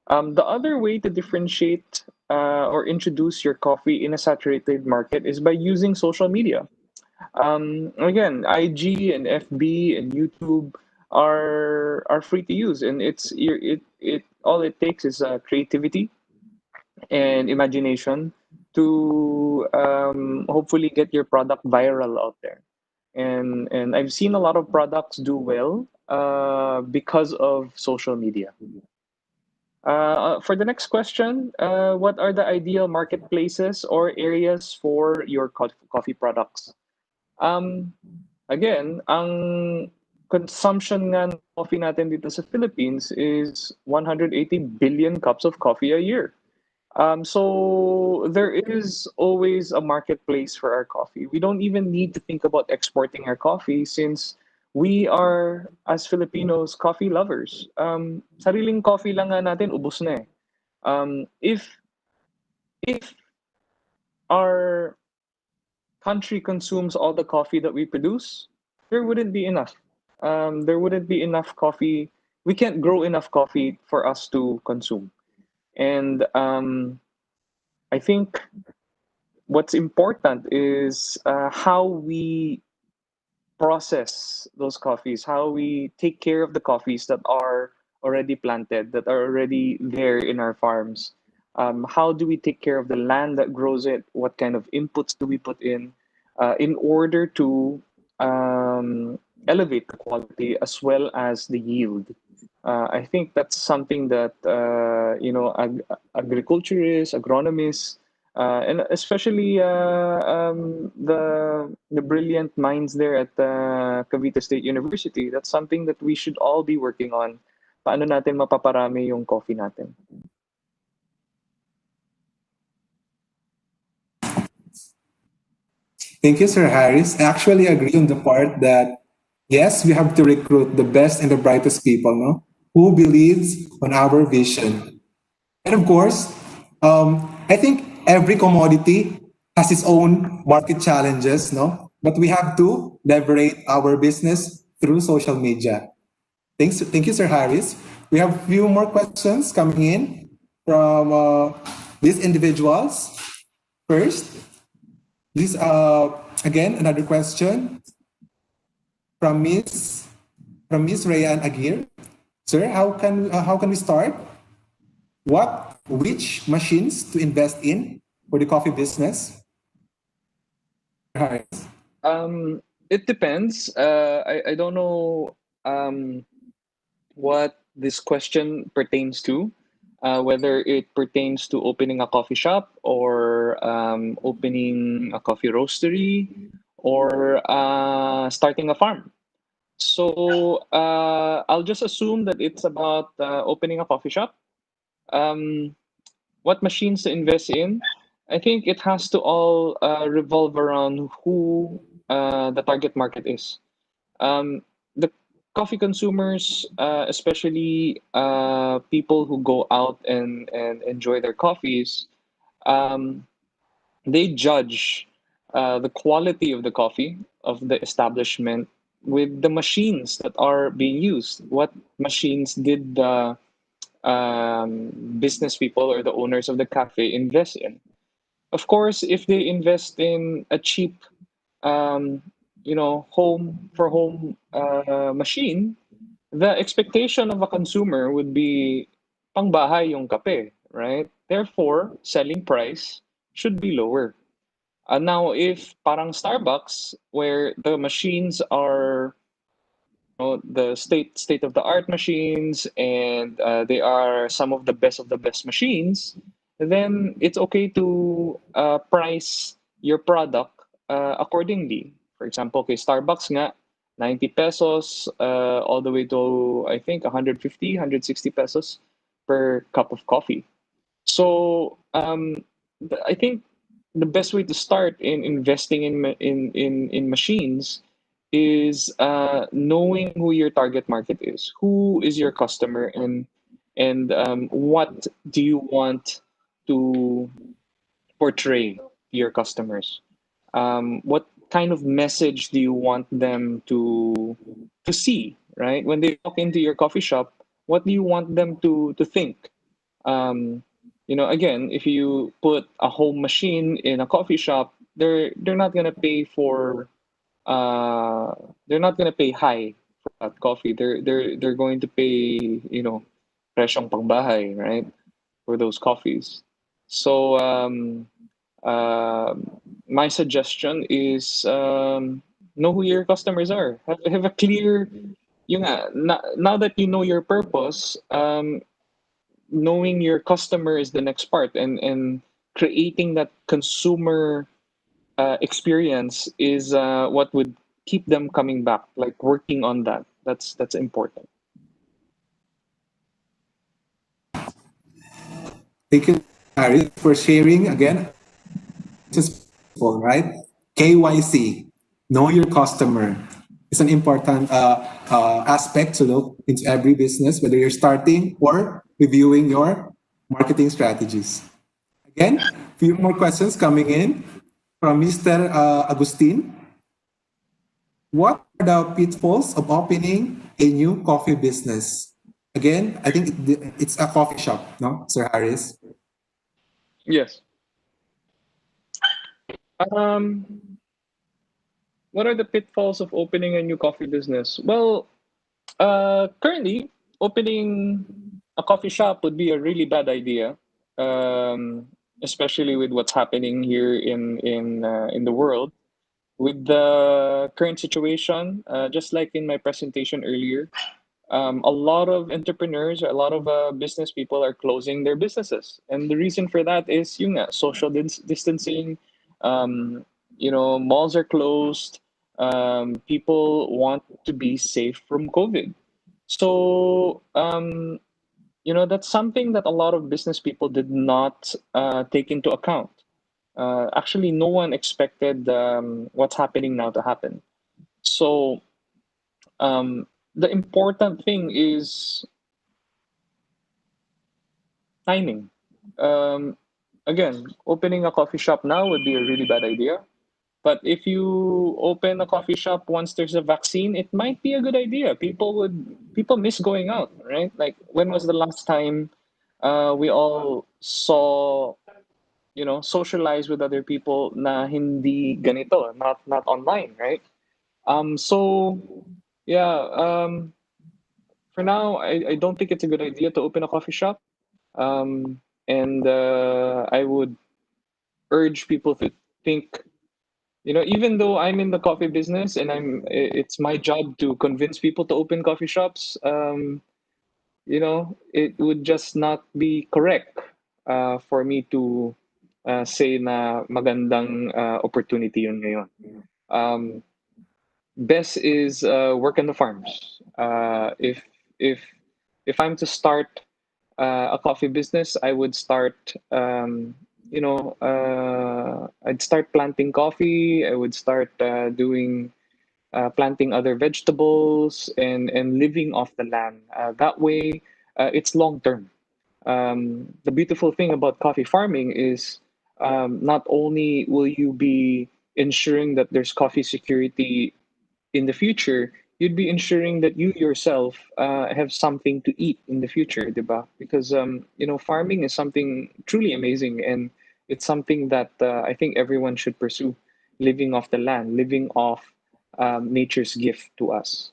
The other way to differentiate or introduce your coffee in a saturated market is by using social media. Again, IG and FB and YouTube are free to use, and it all it takes is creativity and imagination to hopefully get your product viral out there. And I've seen a lot of products do well because of social media. For the next question, what are the ideal marketplaces or areas for your coffee products? Um, Again, ang consumption nga ng coffee natin dito sa Philippines is 180 billion cups of coffee a year. So there is always a marketplace for our coffee. We don't even need to think about exporting our coffee since we are, as Filipinos, coffee lovers. Sariling coffee lang nga natin, ubos na eh. If our country consumes all the coffee that we produce, there wouldn't be enough. There wouldn't be enough coffee. We can't grow enough coffee for us to consume. And I think what's important is how we process those coffees, how we take care of the coffees that are already planted, that are already there in our farms. How do we take care of the land that grows it? What kind of inputs do we put in order to elevate the quality as well as the yield? I think that's something that agriculturists, agronomists, and especially the brilliant minds there at Cavite State University. That's something that we should all be working on. Paano natin mapaparami yung coffee natin? Thank you, Sir Harris. I actually agree on the part that yes, we have to recruit the best and the brightest people, no, who believes on our vision. And of course, I think every commodity has its own market challenges, no? But we have to leverage our business through social media. Thank you, Sir Harris. We have a few more questions coming in from these individuals. First, this again another question from Miss Rayan Aguirre. Sir, how can we start? Which machines to invest in for the coffee business? Harris. It depends. I don't know what this question pertains to, whether it pertains to opening a coffee shop or opening a coffee roastery or starting a farm. So I'll just assume that it's about opening a coffee shop. Um, what machines to invest in? I think it has to all revolve around who the target market is. The coffee consumers, especially people who go out and enjoy their coffees, um, they judge the quality of the coffee of the establishment with the machines that are being used. What machines did the business people or the owners of the cafe invest in? Of course, if they invest in a cheap um, home machine, the expectation of a consumer would be pangbahay yung kape, right? Therefore, selling price should be lower. Now, if parang Starbucks, where the machines are the state of the art machines and they are some of the best machines, then it's okay to price your product accordingly. For example, okay, Starbucks nga 90 pesos all the way to I think 150, 160 pesos per cup of coffee. So I think the best way to start in investing in machines is knowing who your target market is, who is your customer, and what do you want to portray to your customers. What kind of message do you want them to see, right? When they walk into your coffee shop, what do you want them to think? Um, again, if you put a home machine in a coffee shop, they're not gonna pay for uh, they're not gonna pay high for that coffee. They're going to pay presyong pangbahay, right? For those coffees. So my suggestion is know who your customers are. Have a clear yun nga, now that you know your purpose, knowing your customer is the next part, and creating that consumer experience is what would keep them coming back. Like working on that. That's important. Thank you, Harry, for sharing again. This is people, right? KYC, know your customer. It's an important aspect to look into every business, whether you're starting or reviewing your marketing strategies. Again, few more questions coming in from Mr. Agustin. What are the pitfalls of opening a new coffee business? Again, I think it's a coffee shop, no, Sir Harris? Yes. Um, what are the pitfalls of opening a new coffee business? Well, currently, opening a coffee shop would be a really bad idea, um, especially with what's happening here in the world. With the current situation, just like in my presentation earlier, a lot of entrepreneurs, a lot of business people are closing their businesses, and the reason for that is yung nga, social distancing. Um, malls are closed. People want to be safe from COVID, so that's something that a lot of business people did not take into account. Actually, no one expected what's happening now to happen. So the important thing is timing. Um, Again, opening a coffee shop now would be a really bad idea. But if you open a coffee shop once there's a vaccine, it might be a good idea. People miss going out, right? Like when was the last time we all saw, socialize with other people na hindi ganito, not online, right? So yeah, for now, I don't think it's a good idea to open a coffee shop. And I would urge people to think, even though I'm in the coffee business and it's my job to convince people to open coffee shops. It would just not be correct for me to say na magandang opportunity yun ngayon. Um, Best is work on the farms. If if I'm to start a coffee business, I would start. I'd start planting coffee. I would start doing planting other vegetables and living off the land. That way, it's long term. The beautiful thing about coffee farming is not only will you be ensuring that there's coffee security in the future, you'd be ensuring that you yourself have something to eat in the future, diba? Because farming is something truly amazing, and it's something that I think everyone should pursue. Living off the land, living off nature's gift to us.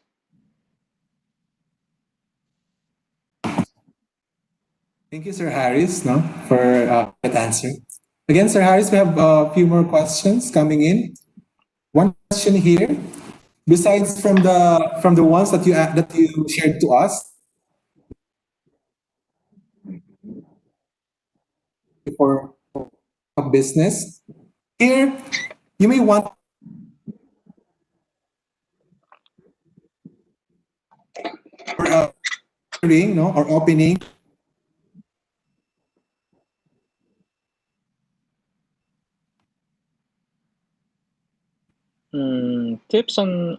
Thank you, Sir Harris, no, for that answer. Again, Sir Harris, we have a few more questions coming in. One question here, besides from the ones that you shared to us for a business, here you may want for no, or opening. Hmm, tips on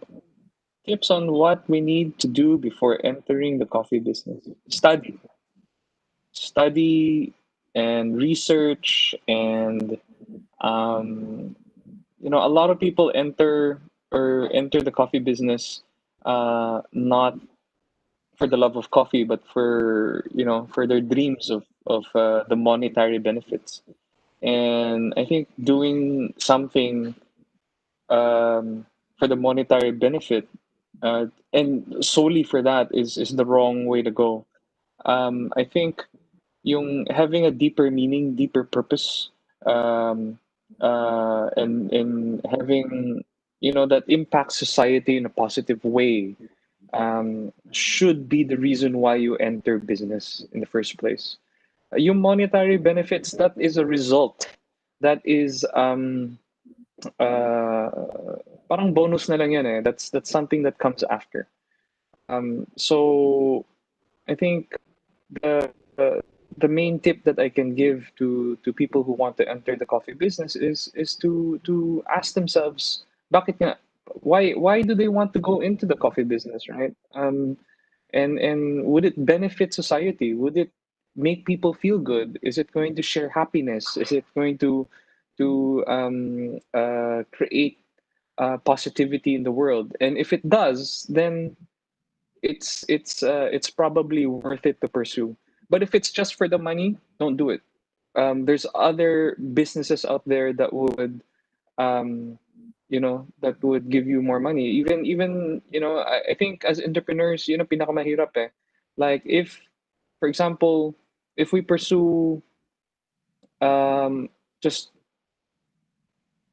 what we need to do before entering the coffee business. Study and research, and um, a lot of people enter the coffee business not for the love of coffee, but for their dreams of the monetary benefits. And I think doing something for the monetary benefit and solely for that is the wrong way to go. I think yung having a deeper meaning, deeper purpose, and having that impacts society in a positive way. should be the reason why you enter business in the first place. Yung monetary benefits, that is a result. That is uh, parang bonus na lang yan eh. That's something that comes after. So I think the the main tip that I can give to people who want to enter the coffee business is to ask themselves, bakit nga? Why do they want to go into the coffee business, right? And would it benefit society? Would it make people feel good? Is it going to share happiness? Is it going to create positivity in the world? And if it does, then it's probably worth it to pursue. But if it's just for the money, don't do it. There's other businesses out there that would um, that would give you more money. Even I think as entrepreneurs, pinakamahirap eh. Like if, for example, if we pursue just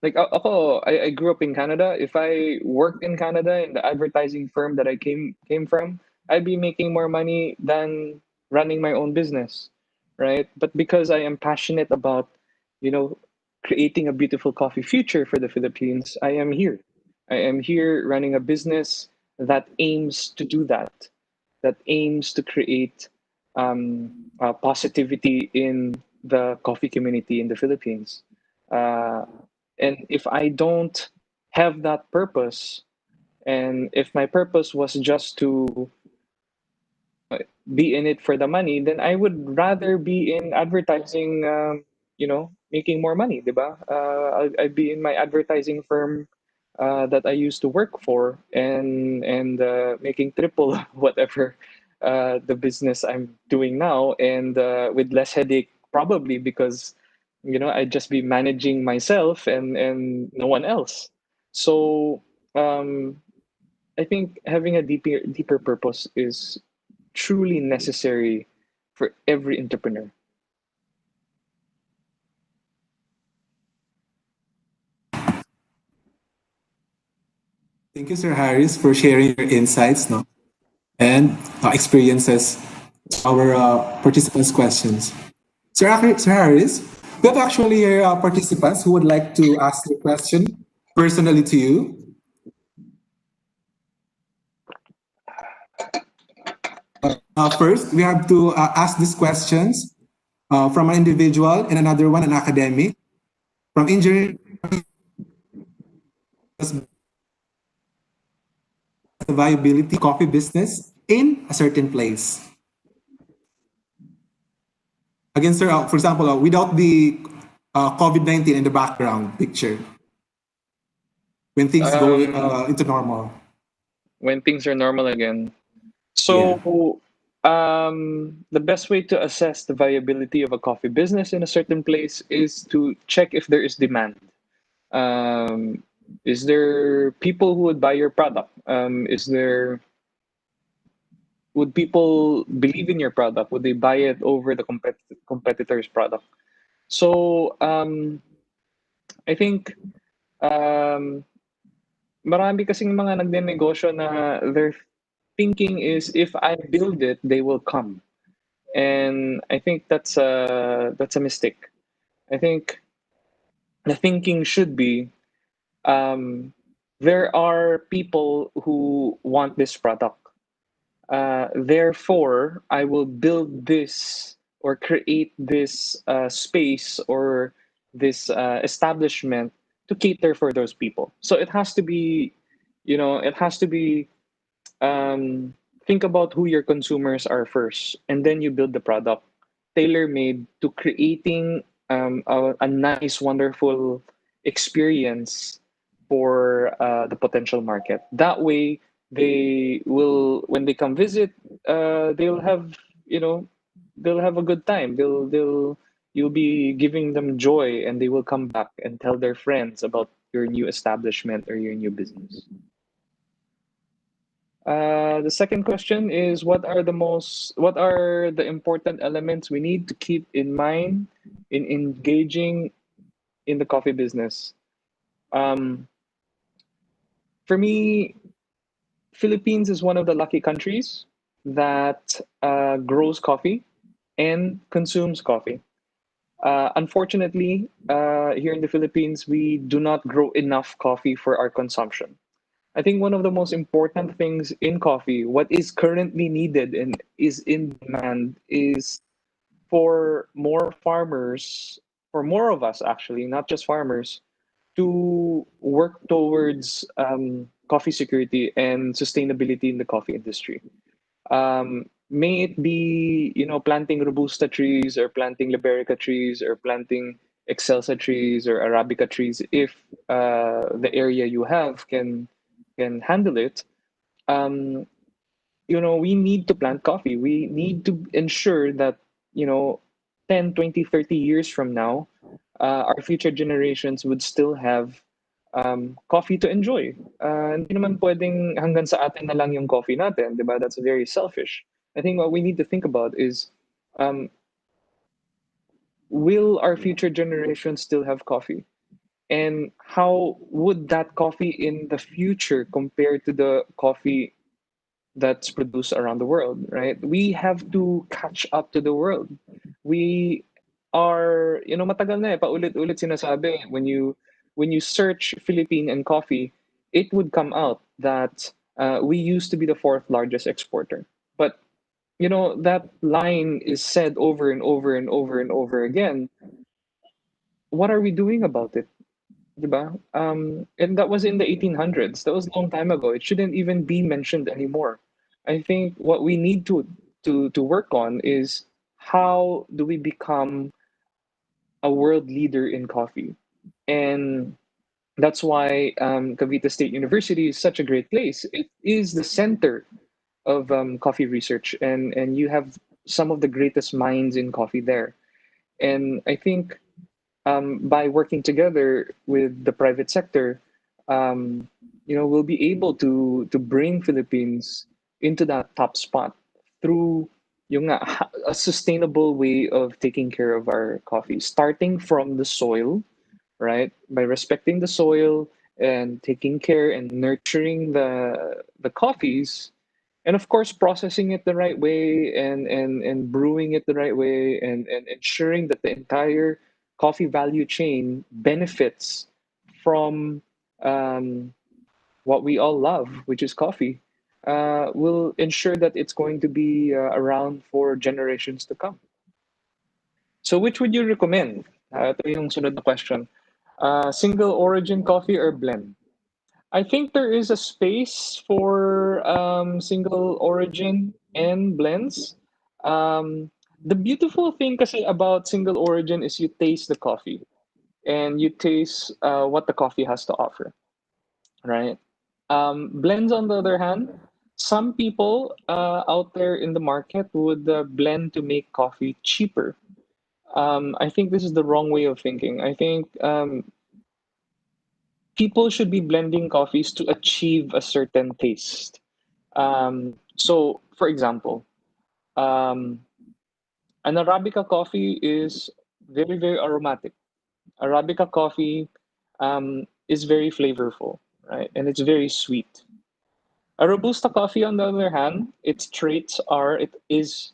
like I grew up in Canada. If I worked in Canada in the advertising firm that I came from, I'd be making more money than running my own business, right? But because I am passionate about, you know, creating a beautiful coffee future for the Philippines, I am here. I am here running a business that aims to do that, that aims to create positivity in the coffee community in the Philippines. Uh, and if I don't have that purpose, and if my purpose was just to be in it for the money, then I would rather be in advertising, making more money, diba? I'd be in my advertising firm that I used to work for, and making triple whatever the business I'm doing now, and with less headache probably because I'd just be managing myself and no one else. So um, I think having a deeper purpose is truly necessary for every entrepreneur. Thank you, Sir Harris, for sharing your insights, no, and experiences to our participants' questions. Sir Harris, we have actually here participants who would like to ask a question personally to you. First, we have to ask these questions from an individual and another one, an academic. From engineering, the viability coffee business in a certain place. Again, sir, for example, without the COVID-19 in the background picture, when things go Um, into normal. when things are normal again. Yeah. So, the best way to assess the viability of a coffee business in a certain place is to check if there is demand. Um, is there people who would buy your product? Would people believe in your product? Would they buy it over the competitor's product? So, I think um, marami kasing mga nagnenegosyo na their thinking is if I build it, they will come. And I think that's a mistake. I think the thinking should be um, there are people who want this product. Therefore, I will build this or create this space or this establishment to cater for those people. So it has to be, it has to be um, think about who your consumers are first, and then you build the product tailor made to creating a nice, wonderful experience for the potential market. That way, they will, when they come visit, they'll have, they'll have a good time. You'll be giving them joy, and they will come back and tell their friends about your new establishment or your new business. The second question is what are the important elements we need to keep in mind in engaging in the coffee business? Um, for me, Philippines is one of the lucky countries that grows coffee and consumes coffee. Unfortunately, here in the Philippines, we do not grow enough coffee for our consumption. I think one of the most important things in coffee, what is currently needed and is in demand, is for more farmers, for more of us actually, not just farmers, to work towards coffee security and sustainability in the coffee industry. May it be, planting robusta trees or planting liberica trees or planting excelsa trees or arabica trees, if the area you have can handle it. um, we need to plant coffee. We need to ensure that, you know 10, 20, 30 years from now, our future generations would still have coffee to enjoy. Hindi naman pwedeng hanggang sa atin na lang yung coffee natin, di ba? That's very selfish. I think what we need to think about is, um, will our future generations still have coffee? And how would that coffee in the future compare to the coffee that's produced around the world, right? We have to catch up to the world. We are, matagal na eh, paulit-ulit sinasabi, when you search Philippine and coffee, it would come out that we used to be the fourth largest exporter. But, that line is said over and over and over and over again. What are we doing about it? Diba? And that was in the 1800s. That was a long time ago. It shouldn't even be mentioned anymore. I think what we need to work on is, how do we become a world leader in coffee? And that's why Cavite State University is such a great place. It is the center of coffee research, and you have some of the greatest minds in coffee there. And I think, by working together with the private sector, we'll be able to bring Philippines into that top spot through a sustainable way of taking care of our coffee, starting from the soil, right? By respecting the soil and taking care and nurturing the coffees, and of course processing it the right way, and brewing it the right way, and ensuring that the entire coffee value chain benefits from um, what we all love, which is coffee, will ensure that it's going to be around for generations to come. So which would you recommend? Ito yung sunod na question. Single origin coffee or blend? I think there is a space for single origin and blends. The beautiful thing kasi about single origin is you taste the coffee, and you taste what the coffee has to offer, right? Blends, on the other hand, some people out there in the market would blend to make coffee cheaper. I think this is the wrong way of thinking. I think people should be blending coffees to achieve a certain taste. So, for example, um, an Arabica coffee is very, very aromatic. Arabica coffee is very flavorful, right? And it's very sweet. A Robusta coffee, on the other hand, its traits are, it is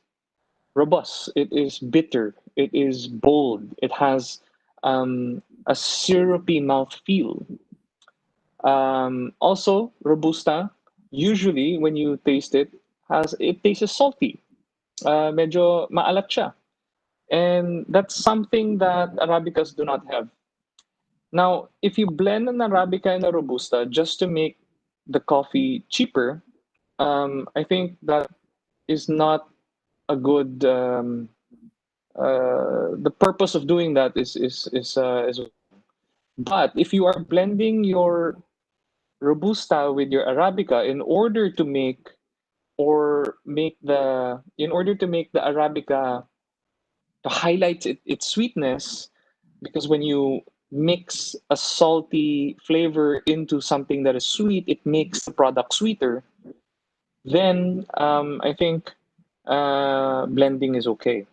robust, it is bitter, it is bold, it has a syrupy mouthfeel. Also, Robusta, usually when you taste it, it tastes salty. Medyo maalat siya. And that's something that Arabicas do not have. Now, if you blend an Arabica and a Robusta just to make the coffee cheaper, I think that is not a good. The purpose of doing that is. But if you are blending your Robusta with your Arabica in order to make the Arabica to highlight its sweetness, because when you mix a salty flavor into something that is sweet, it makes the product sweeter. Then I think blending is okay,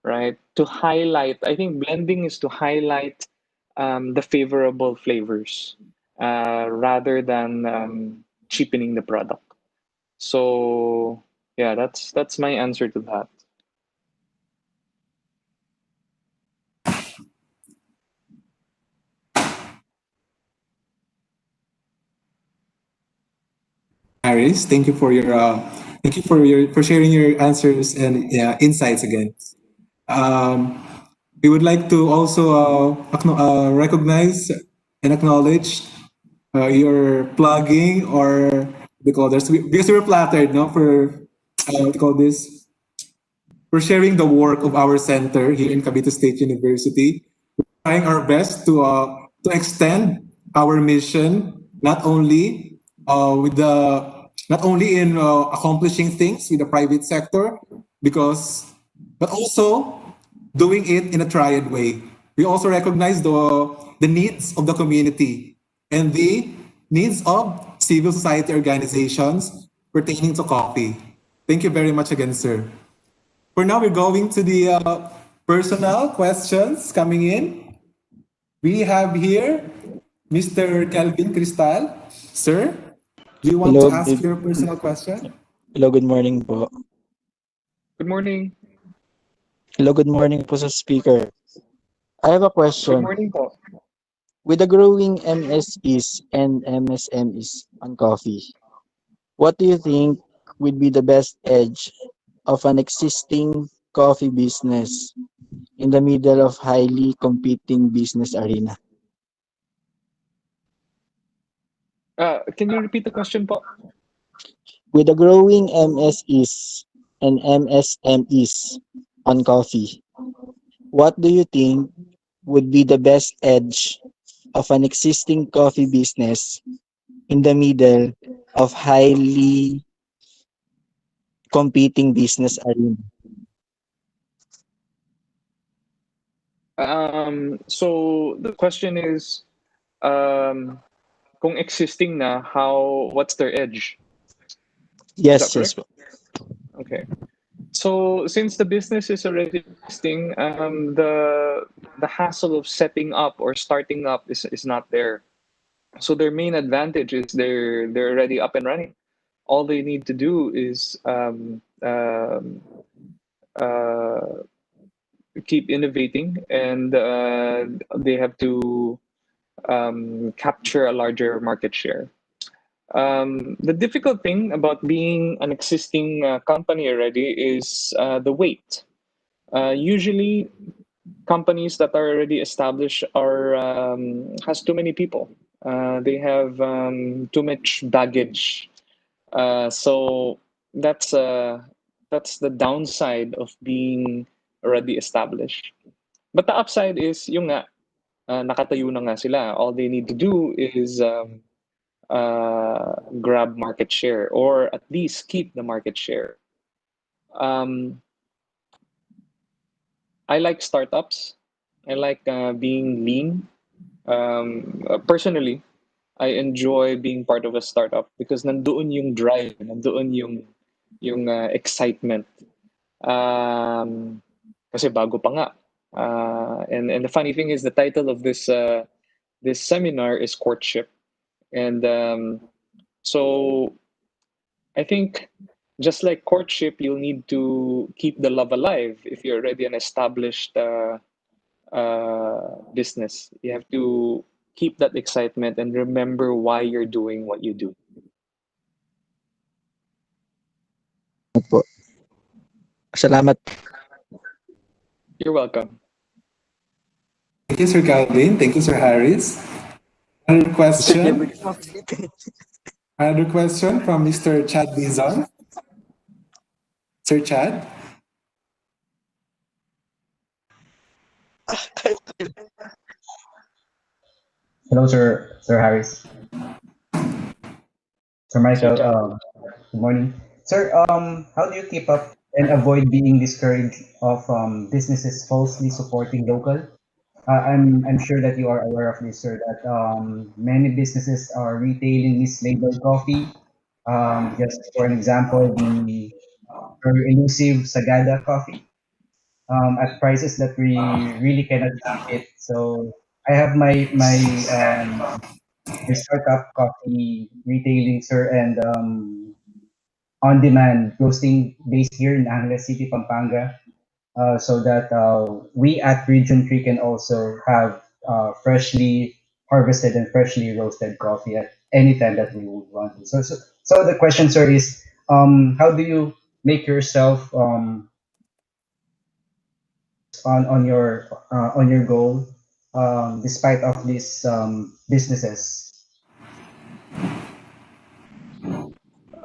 right? To highlight, I think blending is to highlight the favorable flavors rather than cheapening the product. So yeah, that's my answer to that. Harris, thank you for sharing your answers and insights again. Um, we would like to also recognize and acknowledge your plugging or what they call this because we were flattered, no, for what do you call this, for sharing the work of our center here in Cavite State University, trying our best to extend our mission with the not only in accomplishing things with the private sector because but also doing it in a triad way. We also recognize the needs of the community and the needs of civil society organizations pertaining to coffee. Thank you very much again, sir. For now, we're going to the personal questions coming in. We have here Mr. Calvin Cristal. Sir, do you want to Hello, ask your personal question? hello, good morning po. Good morning. Hello, good morning po sa speaker. I have a Good question. morning po. With the growing MSEs and MSMEs on coffee, what do you think would be the best edge of an existing coffee business in the middle of highly competing business arena? Can you repeat the question po? With the growing MSEs and MSMEs on coffee, what do you think would be the best edge of an existing coffee business in the middle of highly competing business arena? So the question is, um, kung existing na, what's their edge? Is that Yes, yes correct? po. Okay. So since the business is already existing, the hassle of setting up or starting up is not there. So their main advantage is they're already up and running. All they need to do is uh, keep innovating, and they have to capture a larger market share. The difficult thing about being an existing company already is the weight. Usually, companies that are already established are has too many people. They have too much baggage. So that's uh, that's the downside of being already established. But the upside is yung nga, nakatayo na nga sila. All they need to do is grab market share or at least keep the market share. Um, I like startups. I like being lean. Personally, I enjoy being part of a startup because nandoon yung drive, nandoon yung excitement. Um, Kasi bago pa nga. And the funny thing is the title of this seminar is Courtship. And so I think just like courtship, you'll need to keep the love alive if you're already an established business. You have to keep that excitement and remember why you're doing what you do. Po. Salamat. You're welcome. Thank you, Sir Calvin. Thank you, Sir Harris. Another Sir Jeffrey, question. Another question from Mr. Chad Dizon. Sir Chad. Hello, Sir Harris. Sir Sir Michael, Chad. good morning. Sir, how do you keep up and avoid being discouraged of businesses falsely supporting local? I'm sure that you are aware of this, sir, that many businesses are retailing mislabeled coffee. Just for an example, the very elusive Sagada coffee at prices that we really cannot compete. So I have my startup coffee retailing, sir, and on-demand roasting base here in Angeles City, Pampanga, so that we at Region 3 can also have freshly harvested and freshly roasted coffee at any time that we would want to. So the question, sir, is how do you make yourself on your goal despite of these businesses?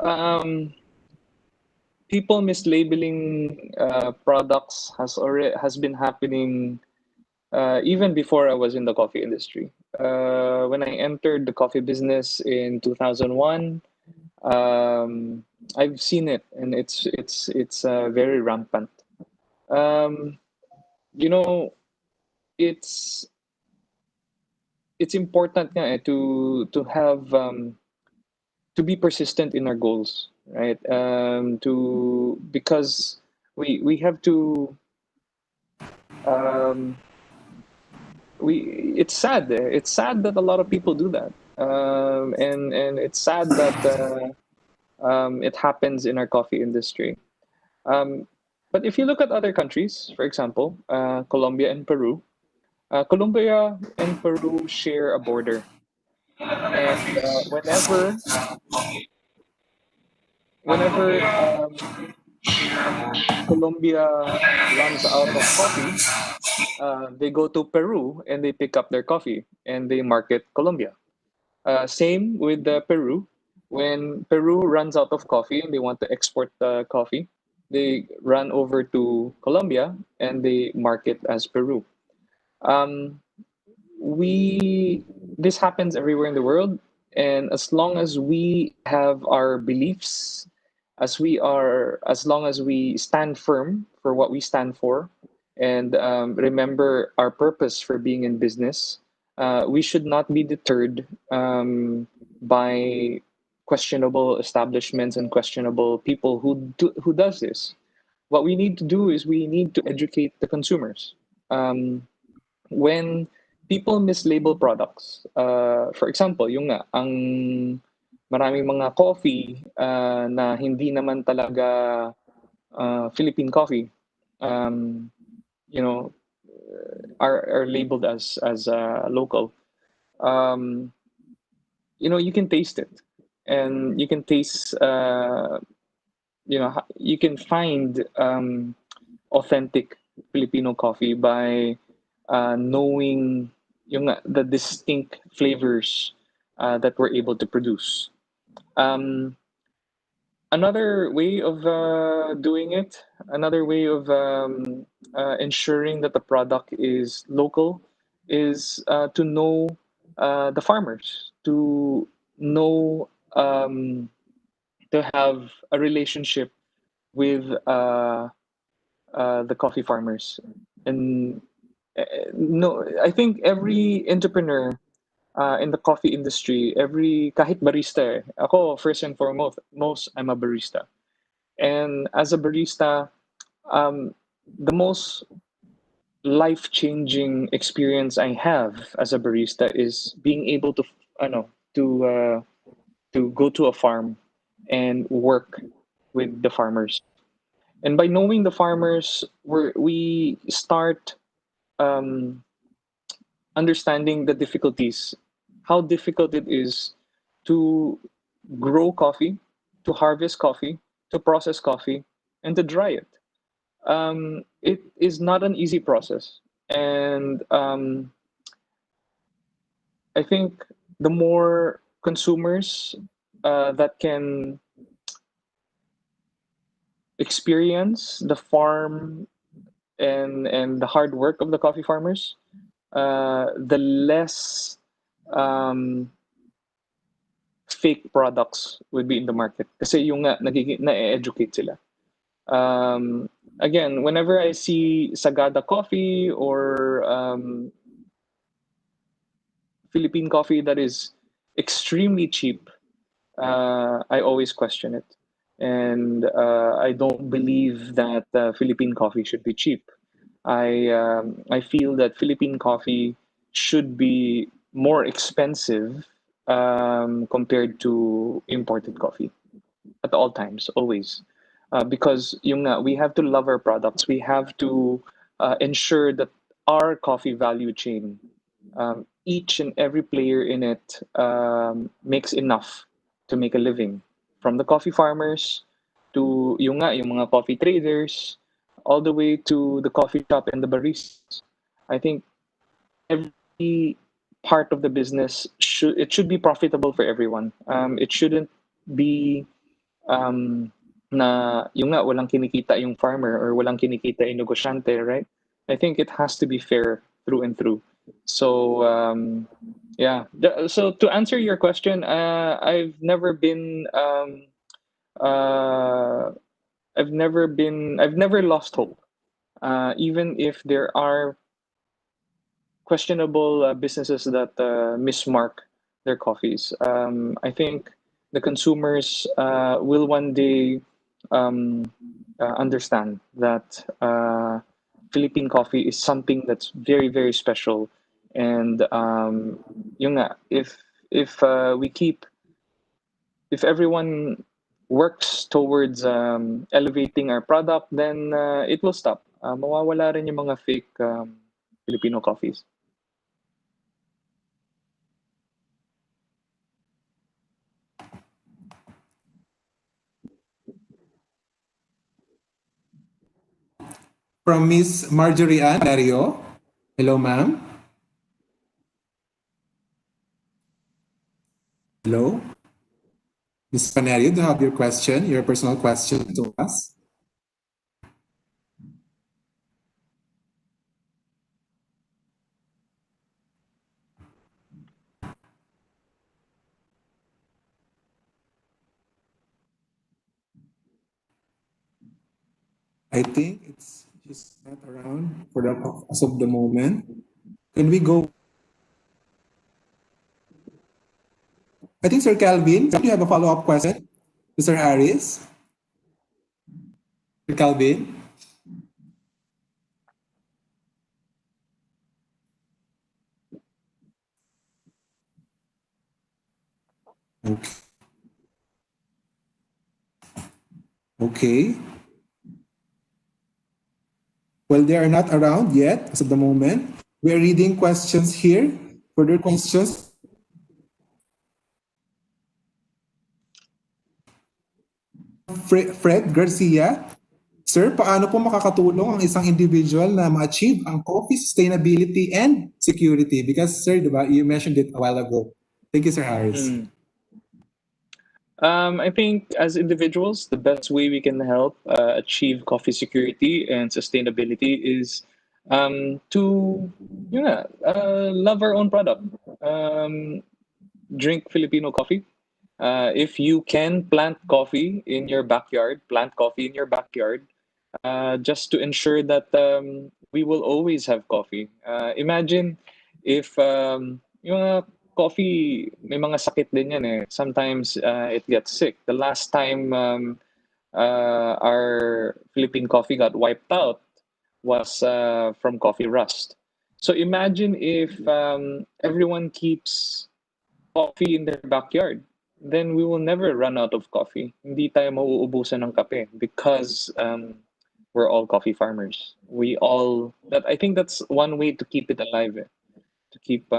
Um, People mislabeling products has been happening even before I was in the coffee industry. When I entered the coffee business in 2001, um, I've seen it, and it's very rampant. Um, you know, it's it's important nga, to be persistent in our goals, right? To Because we have to um, we it's sad. It's sad that a lot of people do that, and it's sad that it happens in our coffee industry. Um, but if you look at other countries, for example, Colombia and Peru, Colombia and Peru share a border, and whenever Colombia runs out of coffee, they go to Peru and they pick up their coffee and they market Colombia. Same with Peru. When Peru runs out of coffee and they want to export the coffee, they run over to Colombia and they market as Peru. Um, we This happens everywhere in the world, and as long as we have our beliefs, as long as we stand firm for what we stand for, and remember our purpose for being in business, we should not be deterred by questionable establishments and questionable people who does this. What we need to do is we need to educate the consumers. When people mislabel products, for example, yung nga, ang maraming mga coffee na hindi naman talaga Philippine coffee, um, you know, are labeled as local. Um, you can taste it, and you can taste, you can find authentic Filipino coffee by knowing the distinct flavors that we're able to produce. Um, Another way of doing it, another way of ensuring that the product is local, is to know the farmers, to know, to have a relationship with the coffee farmers. And no, I think every entrepreneur in the coffee industry, kahit barista, ako first and foremost, I'm a barista. And as a barista, um, the most life-changing experience I have as a barista is being able to, ano, to go to a farm and work with the farmers. And by knowing the farmers, we start um, understanding the difficulties, how difficult it is to grow coffee, to harvest coffee, to process coffee, and to dry it. It is not an easy process. And I think the more consumers that can experience the farm and the hard work of the coffee farmers, the less um, fake products would be in the market. Kasi yung nga, na-educate sila. Again, whenever I see Sagada coffee or Philippine coffee that is extremely cheap, I always question it. And I don't believe that Philippine coffee should be cheap. I feel that Philippine coffee should be more expensive compared to imported coffee. at all times, always. Because yung nga, we have to love our products. We have to ensure that our coffee value chain, each and every player in it makes enough to make a living. From the coffee farmers to yung mga coffee traders, all the way to the coffee shop and the baristas. I think every part of the business should be profitable for everyone. It shouldn't be um, na yung nga walang kinikita yung farmer or walang kinikita yung negosyante, right? I think it has to be fair through and through. So yeah. So to answer your question, uh, I've never lost hope. Even if there are questionable businesses that mismark their coffees. I think the consumers will one day understand that Philippine coffee is something that's very, very special. And yung nga, if we keep if everyone works towards elevating our product, then it will stop. Mawawala rin yung mga fake Filipino coffees. From Miss Marjorie Ann Dario. Hello, ma'am. Hello. Ms. Panerio, do you have your question, your personal question to us? I think it's just not around for the as of the moment. Can we go? I think Sir Calvin, do you have a follow-up question? Mr. Harris? Sir Calvin? Okay. Okay. Well, they are not around yet as of the moment. We are reading questions here. Further questions? Fred Garcia. Sir, paano po makakatulong ang isang individual na ma-achieve ang coffee sustainability and security? Because, sir, diba, you mentioned it a while ago. Thank you, Sir Harris. I think as individuals, the best way we can help achieve coffee security and sustainability is to love our own product. Drink Filipino coffee. If you can plant coffee in your backyard, plant coffee in your backyard, just to ensure that we will always have coffee. Imagine if yung coffee, may mga sakit din yan eh. Sometimes it gets sick. The last time our Philippine coffee got wiped out was from coffee rust. So imagine if everyone keeps coffee in their backyard, then we will never run out of coffee. Hindi tayo mauubusan ng kape because we're all coffee farmers. I think that's one way to keep it alive. To keep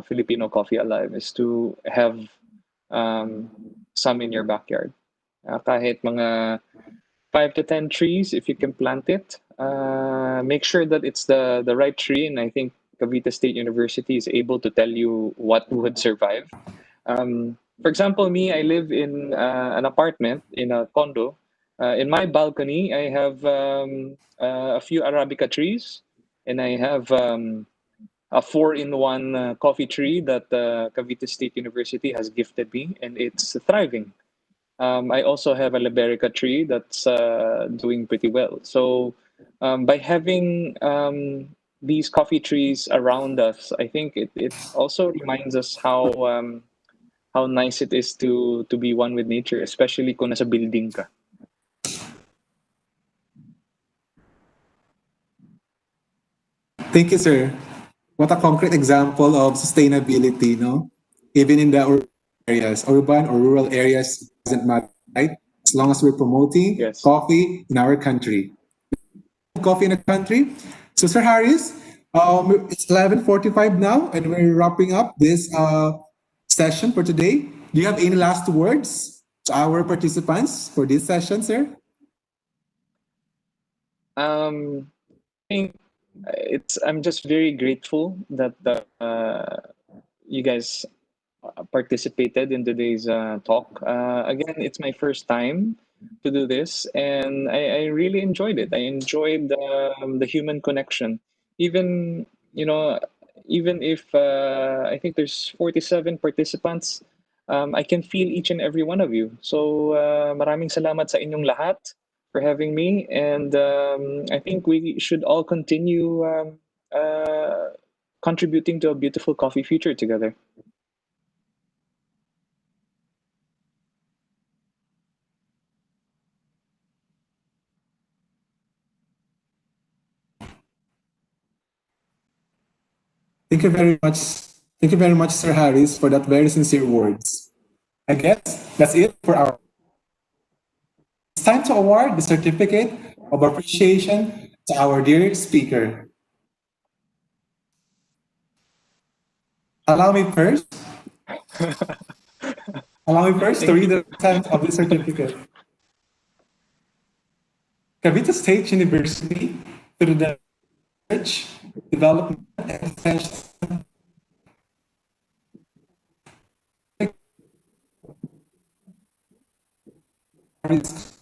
Filipino coffee alive is to have some in your backyard. Kahit mga 5 to 10 trees, if you can plant it, make sure that it's the right tree. And I think Cavite State University is able to tell you what would survive. For example, me, I live in an apartment in a condo. In my balcony, I have a few Arabica trees, and I have a 4-in-1 coffee tree that Cavite State University has gifted me, and it's thriving. I also have a Liberica tree that's doing pretty well. So by having these coffee trees around us, I think it also reminds us how nice it is to be one with nature, especially kung nasa building ka. Thank you, sir. What a concrete example of sustainability, no? Even in the urban areas, urban or rural areas, doesn't matter. right? As long as we're promoting Yes. coffee in our country. Coffee in a country. So, Sir Harris, it's 11:45 now, and we're wrapping up this session for today. Do you have any last words to our participants for this session, sir? Um, I think I'm just very grateful that you guys participated in today's talk. Again, it's my first time to do this, and I really enjoyed it. I enjoyed the human connection. Even, you know, even if I think there's 47 participants, I can feel each and every one of you. So maraming salamat sa inyong lahat for having me, and I think we should all continue contributing to a beautiful coffee future together. Thank you very much. Thank you very much, Sir Harris, for that very sincere words. I guess that's it for our. It's time to award the certificate of appreciation to our dear speaker. Allow me first. Allow me first to Thank read you. the content of this certificate. Cavite State University, through the research, development, and extension of its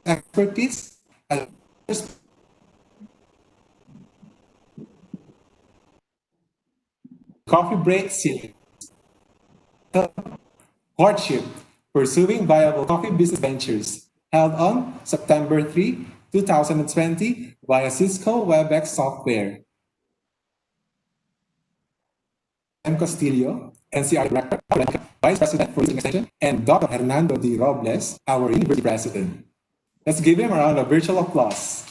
expertise as coffee break series, Courtship, Pursuing Viable Coffee Business Ventures, held on September 3, 2020 via Cisco WebEx software. M. Castillo, NCR Director, Vice President for Research Extension, and Dr. Hernando D. Robles, our University President. Let's give him a round of virtual applause.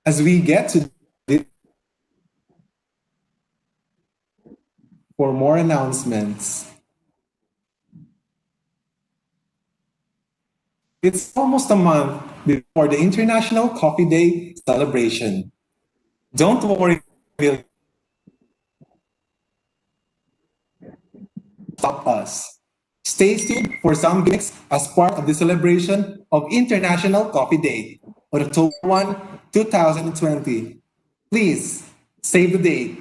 As we get to for more announcements. It's almost a month before the International Coffee Day celebration. Don't worry, we'll stop us. Stay tuned for some gigs as part of the celebration of International Coffee Day on October 1, 2020. Please save the date.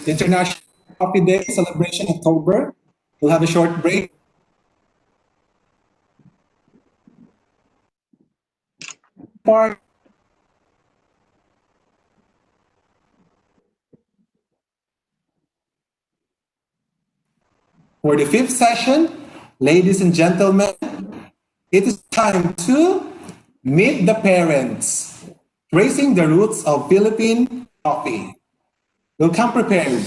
International Coffee Day celebration October. We'll have a short break. For the fifth session, ladies and gentlemen, it is time to meet the parents, tracing the roots of Philippine coffee. We'll come prepared,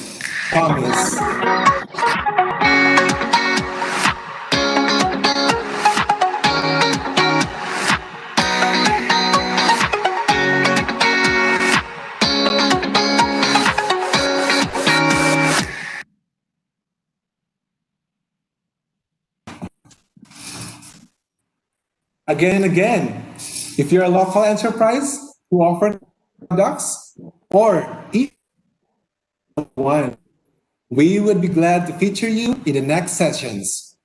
promise. Again and again, if you're a local enterprise who offer products or each one, we would be glad to feature you in the next sessions.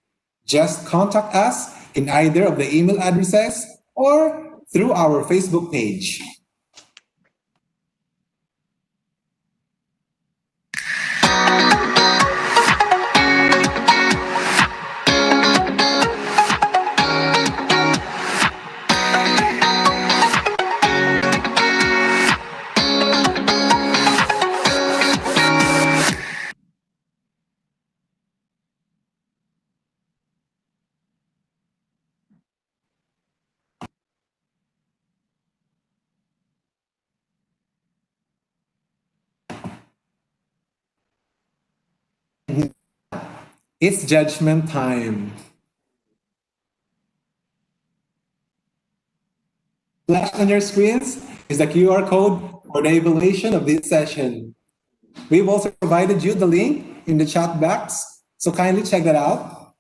Just contact us in either of the email addresses or through our Facebook page. It's judgment time. Flash on your screens is the QR code for the evaluation of this session. We've also provided you the link in the chat box, so kindly check that out.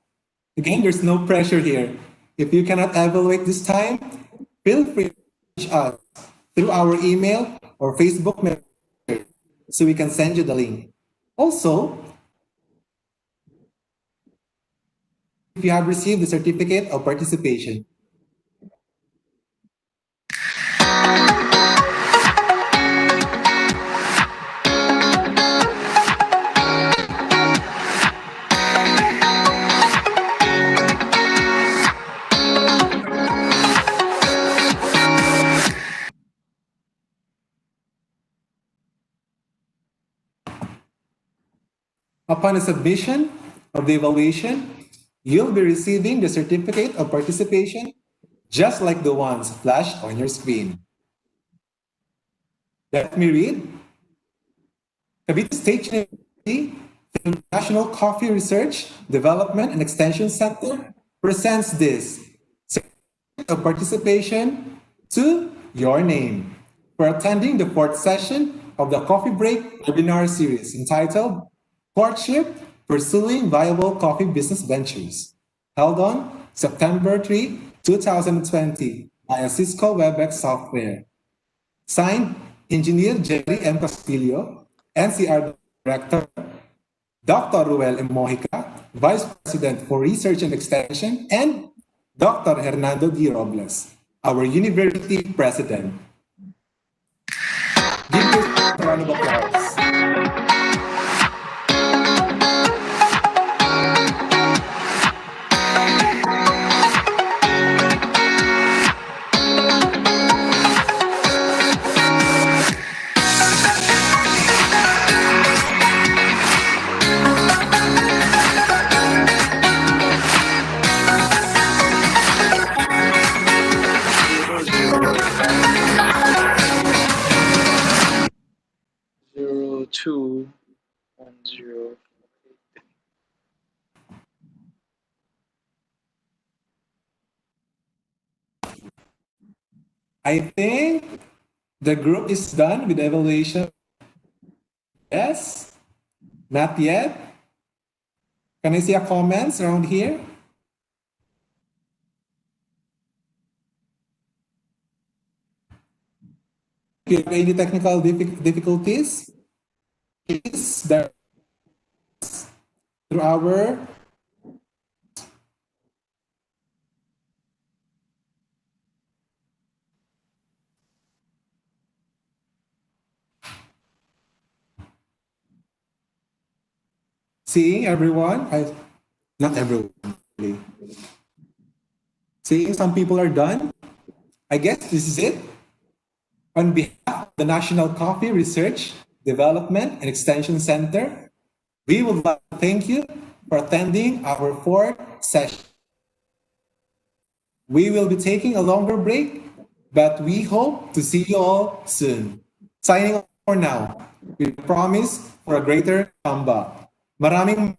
Again, there's no pressure here. If you cannot evaluate this time, feel free to reach us through our email or Facebook Messenger so we can send you the link. Also, if you have received the certificate of participation. Upon the submission of the evaluation, you'll be receiving the certificate of participation just like the ones flashed on your screen. Let me read. Cavite State University, the National Coffee Research, Development and Extension Center presents this certificate of participation to your name for attending the fourth session of the Coffee Break webinar series entitled Courtship, Pursuing Viable Coffee Business Ventures, held on September 3, 2020 via Cisco WebEx software. Signed, Engineer Jerry M. Castillo, NCR Director, Dr. Ruel M. Mojica, Vice President for Research and Extension, and Dr. Hernando D. Robles, our University President. Give this a round of applause. 0210. I think the group is done with the evaluation. Yes? Not yet? Can I see a comments around here? If you have any technical difficulties, please direct through our seeing everyone. Not everyone. Really. Seeing some people are done. I guess this is it. On behalf of the National Coffee Research, Development and Extension Center, we would like to thank you for attending our fourth session. We will be taking a longer break, but we hope to see you all soon. Signing off for now, with a promise for a greater comeback. Maraming